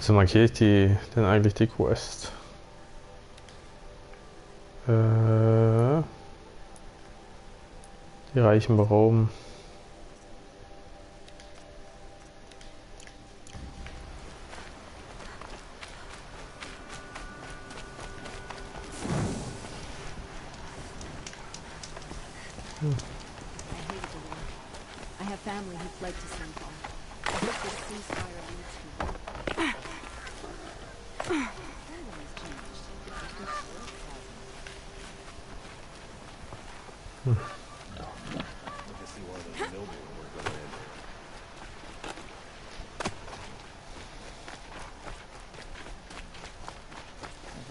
So markiere ich denn eigentlich die Quest. Die Reichen berauben. I have family who fled to St. Paul. I hope this ceasefire leads to one.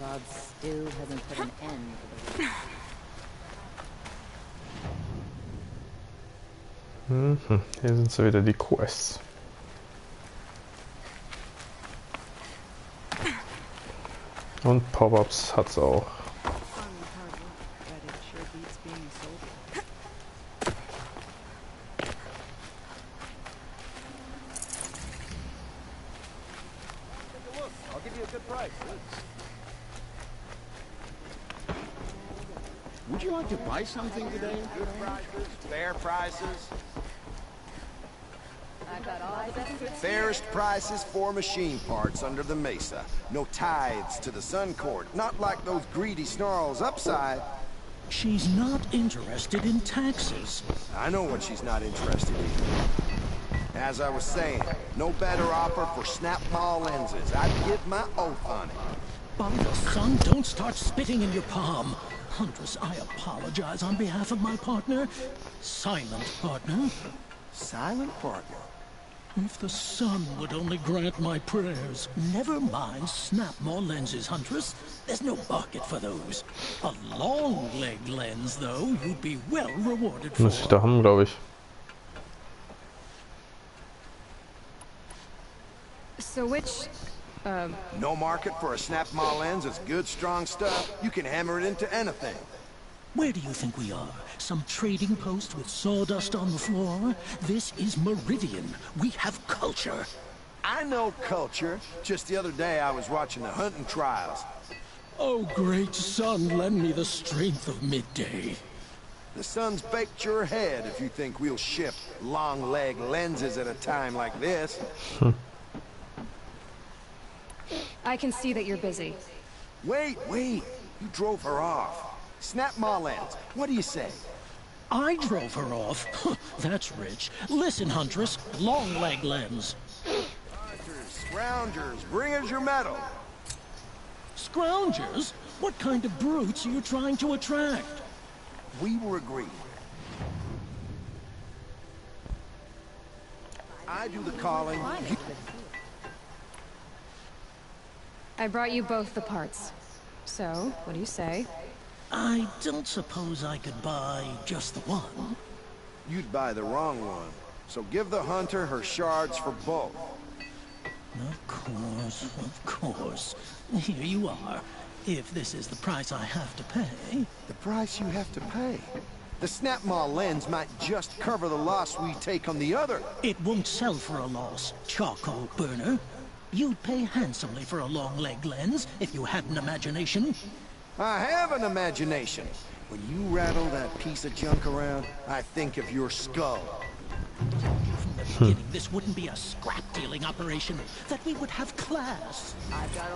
Vod still hasn't put an end to the Hier sind so wieder die Quests. Und Pop-ups hat's auch. I'll give you a good price. Would you like to buy something today? Good prices, fair prices. Fairest prices for machine parts under the mesa. No tithes to the Sun Court. Not like those greedy snarls upside. She's not interested in taxes. I know what she's not interested in. As I was saying, no better offer for snap mall lenses. I'd give my oath on it. By the sun, don't start spitting in your palm. Huntress, I apologize on behalf of my partner. Silent partner. Silent partner? If the sun would only grant my prayers. Never mind snap more lenses, Huntress. There's no market for those. A long leg lens, though, you'd be well rewarded for. Muss ich da haben, glaube ich. So which, No market for a snap mall lens is good, strong stuff. You can hammer it into anything. Where do you think we are? Some trading post with sawdust on the floor? This is Meridian. We have culture. I know culture. Just the other day I was watching the hunting trials. Oh, great sun, lend me the strength of midday. The sun's baked your head if you think we'll ship long leg lenses at a time like this. I can see that you're busy. Wait. You drove her off. Snap my lens. What do you say? I drove her off. That's rich. Listen, Huntress, long leg lens. Scroungers, bring us your medal. Scroungers? What kind of brutes are you trying to attract? We were agreed. I do the calling. I brought you both the parts. So, what do you say? I don't suppose I could buy just the one. You'd buy the wrong one. So give the hunter her shards for both. Of course. Here you are. If this is the price I have to pay. The price you have to pay? The Snapmaw lens might just cover the loss we take on the other. It won't sell for a loss, charcoal burner. You'd pay handsomely for a long leg lens if you had an imagination. I have an imagination. When you rattle that piece of junk around, I think of your skull. From the beginning, this wouldn't be a scrap-dealing operation. That we would have class.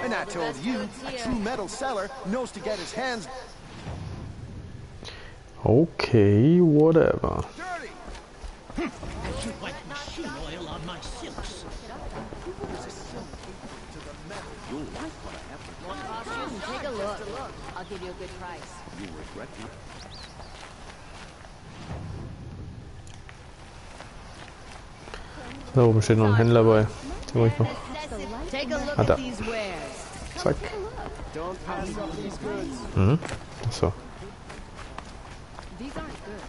And I told you, a true metal seller knows to get his hands... Okay, whatever. I should wipe machine oil on my silks. You'll like what I have to Want costume? Take a look. I'll give you a good price. You'll regret it. Da oben steht noch ein Händler bei. Den muss ich noch. Take a look Ah, da. at these wares. Zack. Don't pass up these goods. Mhm. Achso. These aren't good.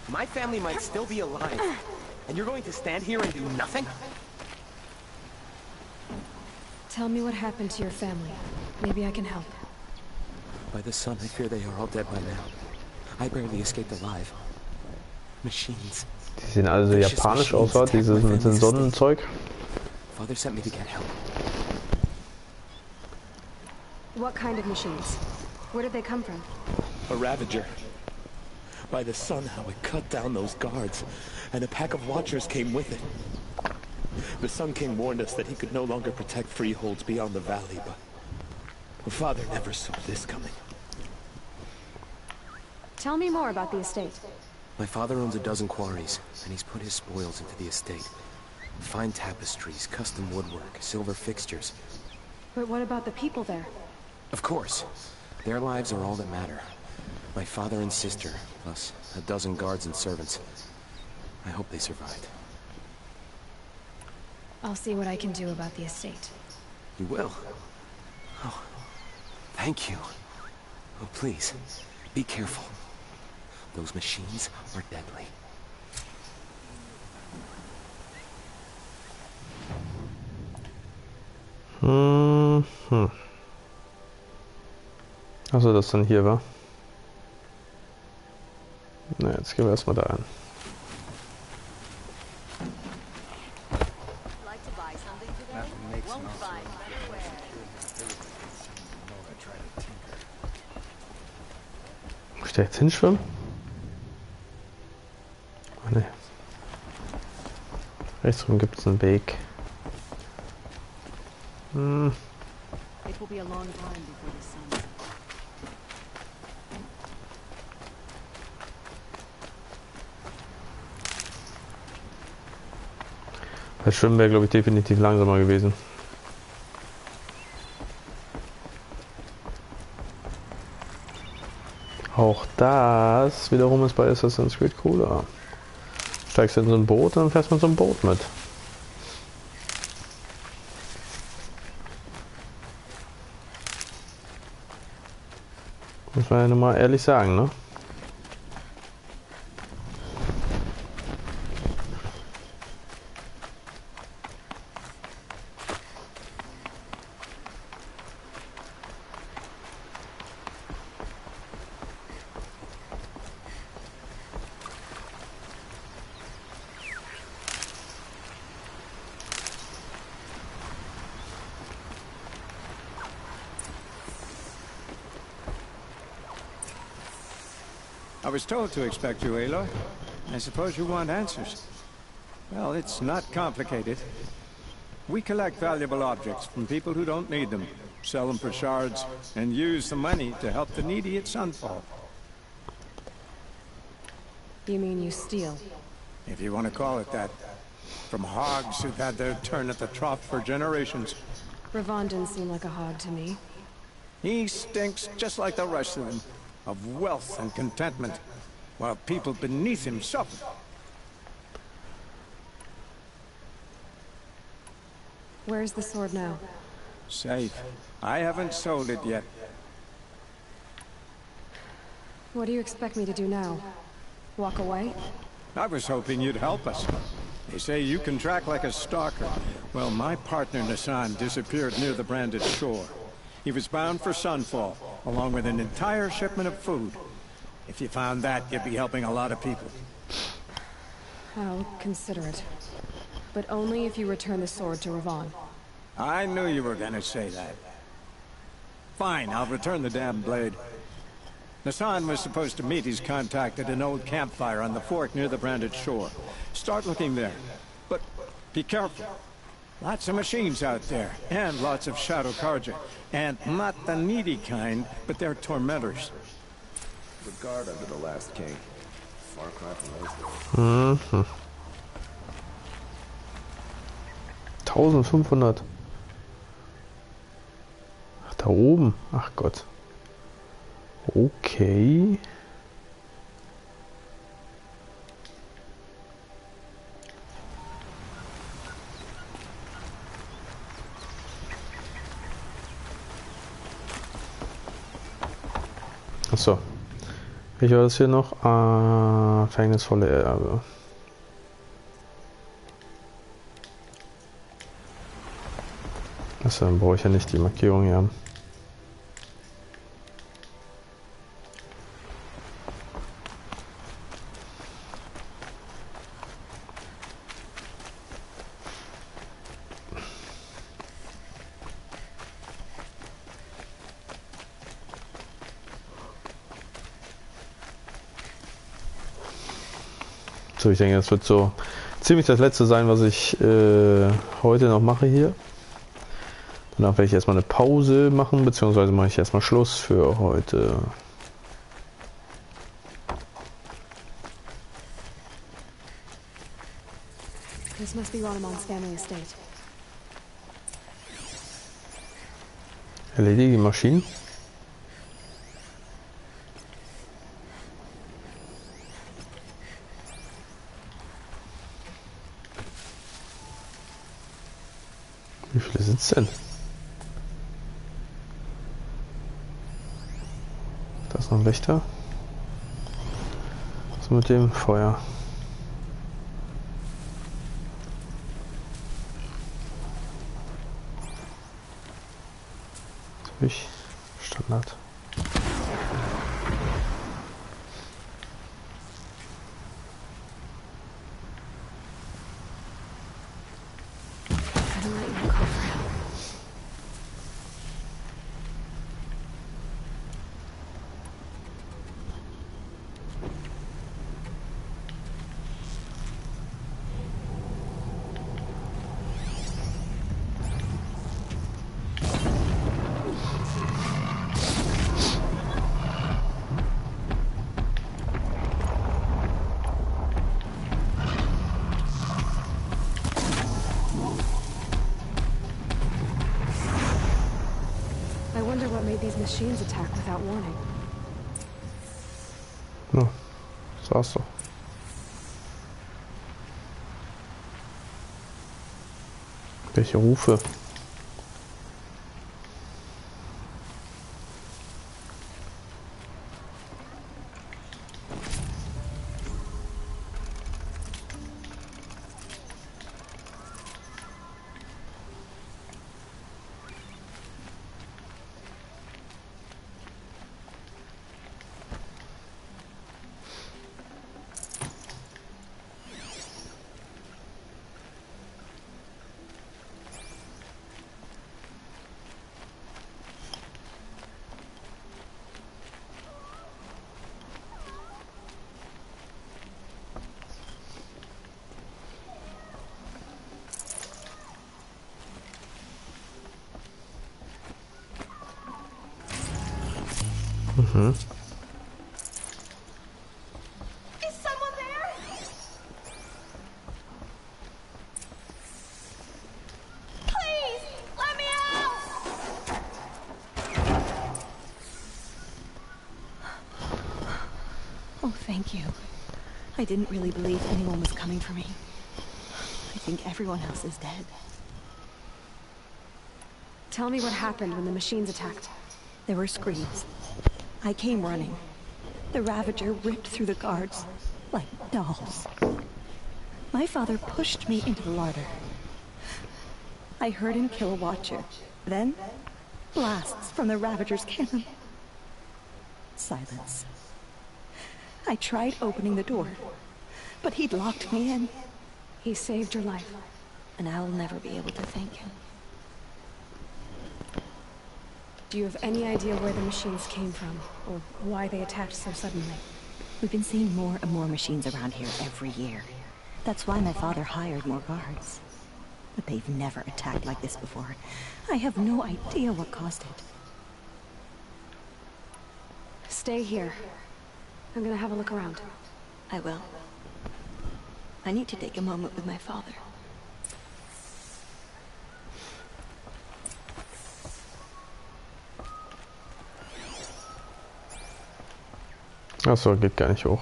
My family might still be alive. And you're going to stand here and do nothing? Tell me what happened to your family. Maybe I can help. By the sun, I fear they are all dead by now. I barely escaped alive. Machines. Die sehen alle so japanisch aus, wa? Dieses mit dem Sonnenzeug. Father sent me to get help. What kind of machines? Where did they come from? A Ravager. By the sun, how it cut down those guards, and a pack of watchers came with it. The Sun King warned us that he could no longer protect freeholds beyond the valley, but Father never saw this coming. Tell me more about the estate. My father owns a dozen quarries, and he's put his spoils into the estate. Fine tapestries, custom woodwork, silver fixtures. But what about the people there? Of course. Their lives are all that matter. My father and sister, plus a dozen guards and servants. I hope they survived. I'll see what I can do about the estate. You will? Oh, thank you. Oh, please, be careful. Those machines are deadly. Achso, das dann hier war. Na, jetzt gehen wir erstmal da ein. Muss ich da jetzt hinschwimmen? Oh, ne. Rechts rum gibt es einen Weg. It will be a long time before the sun sets. Das Schwimmen wäre, glaube ich, definitiv langsamer gewesen. Auch das wiederum ist bei Assassin's Creed cooler. Steigst in so ein Boot und dann fährst du mit so einem Boot mit. Muss man ja nun mal ehrlich sagen, ne? I was told to expect you, Aloy. I suppose you want answers. Well, it's not complicated. We collect valuable objects from people who don't need them. sell them for shards, and use the money to help the needy at Sunfall. You mean you steal? If you want to call it that. From hogs who've had their turn at the trough for generations. Ravon didn't seem like a hog to me. He stinks just like the rest of them, of wealth and contentment, while people beneath him suffer. Where's the sword now? Safe. I haven't sold it yet. What do you expect me to do now? Walk away? I was hoping you'd help us. They say you can track like a stalker. Well, my partner Nassan disappeared near the branded shore. He was bound for Sunfall, along with an entire shipment of food. If you found that, you'd be helping a lot of people. I'll consider it. But only if you return the sword to Ravon. I knew you were gonna say that. Fine, I'll return the damn blade. Nassan was supposed to meet his contact at an old campfire on the fork near the branded shore. Start looking there. But be careful. Lots of machines out there, and lots of Shadow Karja. And not the needy kind, but they're tormentors. The guard under the last king. Far cry from those days. 1500. Ach, da oben. Ach Gott. Okay. Achso. Ich war das hier noch? Verhängnisvolle Erbe. Achso, dann brauche ich ja nicht die Markierung hier haben. So, ich denke, das wird so ziemlich das letzte sein, was ich heute noch mache hier. Danach werde ich erstmal eine Pause machen, beziehungsweise mache ich erstmal Schluss für heute. This must be Ronamon's family estate. Erledige die Maschinen. Wie viele sind es denn? Da ist noch ein Wächter. Was mit dem Feuer? Durch Standard. These machines attack without warning. No, sag's doch. Welche Rufe? Mhm. Is someone there? Please, let me out! Oh, thank you. I didn't really believe anyone was coming for me. I think everyone else is dead. Tell me what happened when the machines attacked. There were screams. I came running. The Ravager ripped through the guards like dolls. My father pushed me into the larder. I heard him kill a watcher. Then, blasts from the Ravager's cannon. Silence. I tried opening the door, but he'd locked me in. He saved your life. And I'll never be able to thank him. Do you have any idea where the machines came from, or why they attacked so suddenly? We've been seeing more and more machines around here every year. That's why my father hired more guards. But they've never attacked like this before. I have no idea what caused it. Stay here. I'm gonna have a look around. I will. I need to take a moment with my father. Achso, geht gar nicht hoch.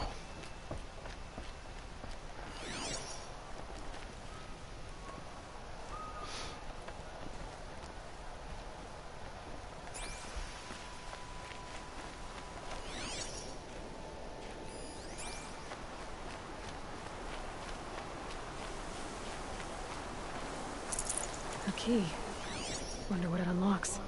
A key. Wonder what it unlocks.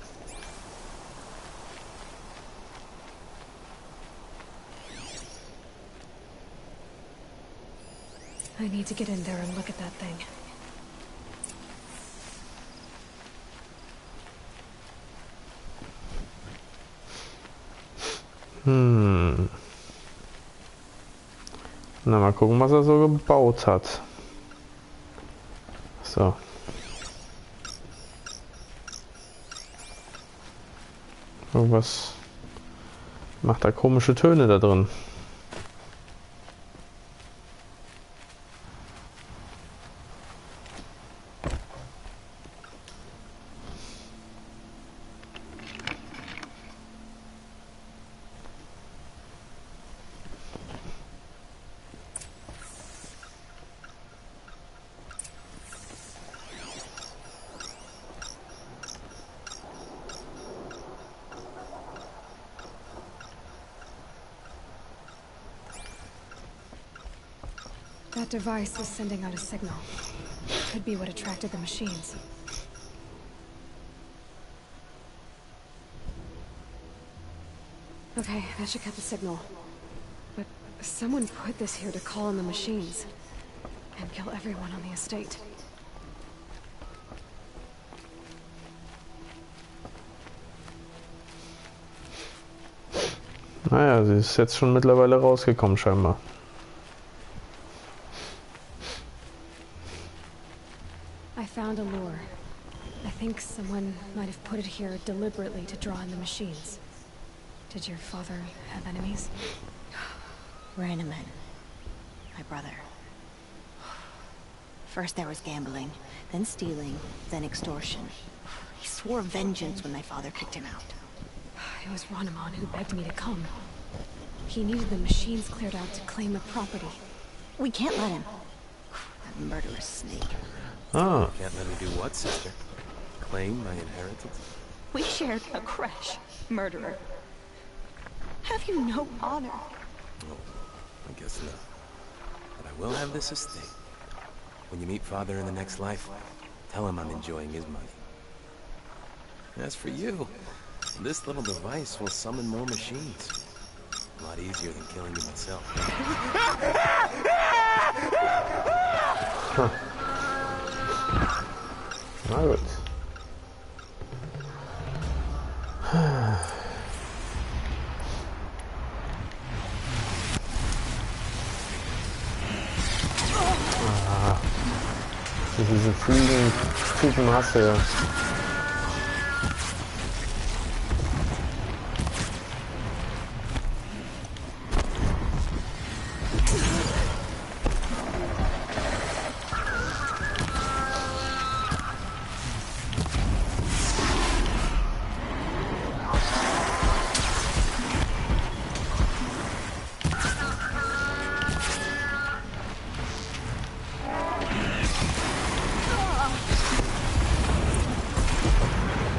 I need to get in there and look at that thing. Na, mal gucken, was er so gebaut hat. So. Irgendwas macht da komische Töne da drin. That device is sending out a signal. Could be what attracted the machines. Okay, that should cut the signal. But someone put this here to call in the machines. And kill everyone on the estate. Naja, sie ist jetzt schon mittlerweile rausgekommen scheinbar. I found a lure. I think someone might have put it here deliberately to draw in the machines. Did your father have enemies? Rainaman. My brother. First there was gambling, then stealing, then extortion. He swore vengeance when my father kicked him out. It was Ranaman who begged me to come. He needed the machines cleared out to claim the property. We can't let him. That murderous snake. Ah. Can't let me do what, sister? Claim my inheritance? We shared a crash, murderer. Have you no honor? Oh, I guess not. But I will have this estate. When you meet Father in the next life, tell him I'm enjoying his money. As for you, this little device will summon more machines. A lot easier than killing you myself. Huh. Na gut. Ah, diese fliegenden Typen hast du ja.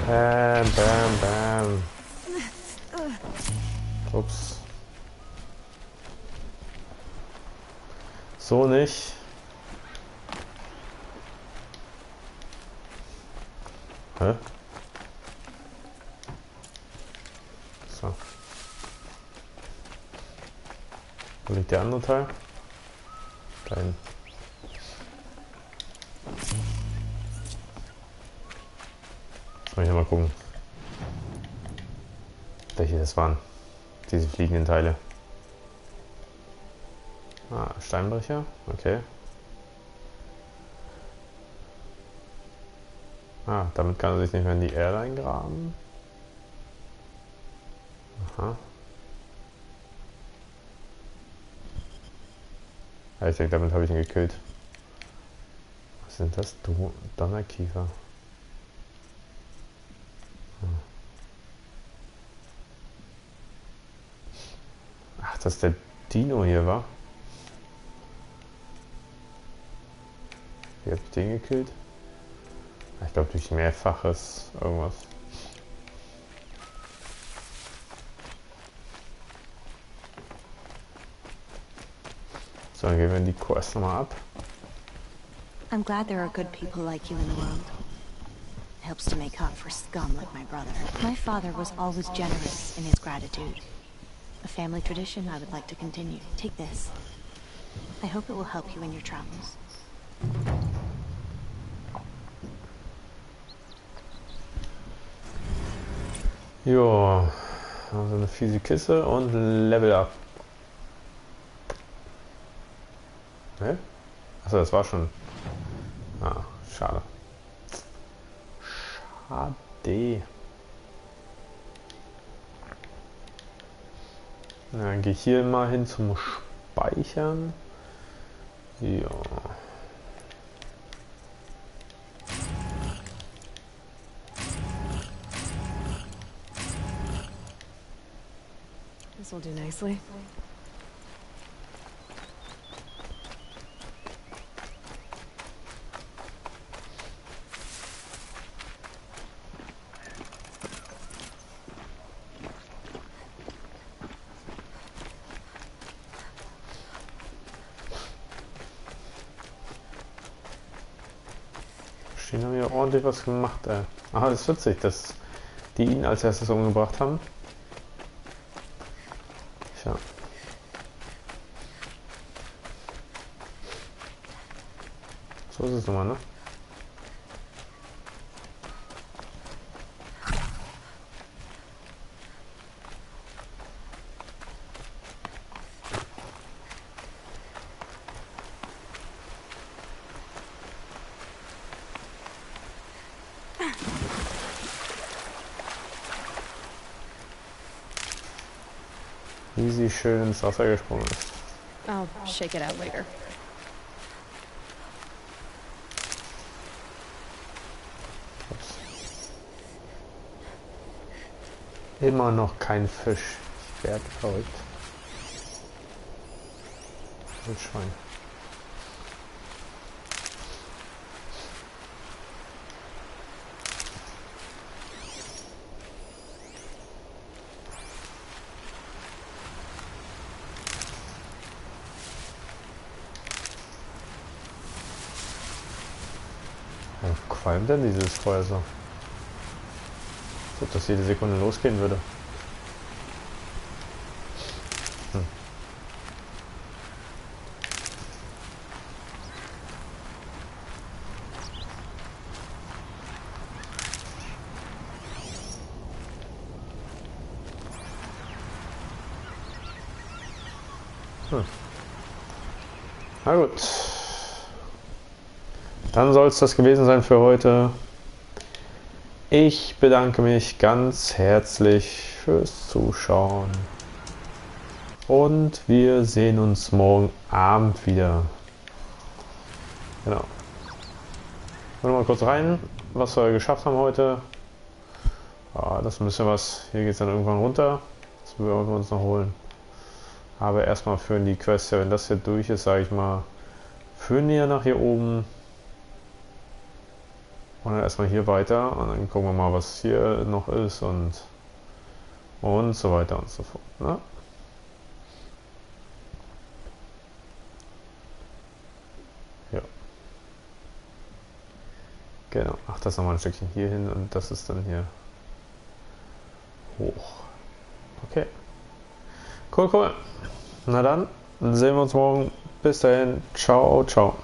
Bam, bam, bam. Ups. So nicht. Hä? So. Wo liegt der andere Teil? Da hinten. Soll ich mal gucken, welche das waren. Diese fliegenden Teile. Ah, Steinbrecher, okay. Ah, damit kann er sich nicht mehr in die Erde eingraben. Aha. Ja, ich denke, damit habe ich ihn gekillt. Was sind das? Donnerkiefer. Hm. Ach, dass der Dino hier war. Wie habe ich den gekillt? Ich glaube durch mehrfaches irgendwas. So, dann gehen wir die Quest nochmal ab. I'm glad there are good people like you in the world. It helps to make up for scum like my brother. My father was always generous in his gratitude. A family tradition I would like to continue. Take this. I hope it will help you in your travels. Jo, also eine fiese Kiste und Level Up. Ne? Achso, das war schon. Ah, schade. Schade. Na, dann gehe ich hier mal hin zum Speichern. Ja. This will do nicely. Die haben ja ordentlich was gemacht, ey. Aha, das ist witzig, dass die ihn als erstes umgebracht haben. Tja. So ist es nochmal, ne? Wie sie schön ins Wasser gesprungen ist. I'll shake it out later. Immer noch kein Fisch. Ich werde verrückt. Ein Schwein. Warum qualmt denn dieses Feuer so? Als ob das jede Sekunde losgehen würde. Na gut. Dann soll es das gewesen sein für heute. Ich bedanke mich ganz herzlich fürs Zuschauen. Und wir sehen uns morgen Abend wieder. Genau. Schauen wir mal kurz rein, was wir geschafft haben heute. Ja, das ist ein bisschen was. Hier geht es dann irgendwann runter. Das werden wir uns noch holen. Aber erstmal führen die Quests, ja, wenn das hier durch ist, sage ich mal, führen die ja nach hier oben. Und dann erstmal hier weiter und dann gucken wir mal, was hier noch ist und so weiter und so fort. Ne? Ja. Genau. Ach, das ist nochmal ein Stückchen hier hin und das ist dann hier hoch. Okay. Cool, cool. Na dann, sehen wir uns morgen. Bis dahin. Ciao, ciao.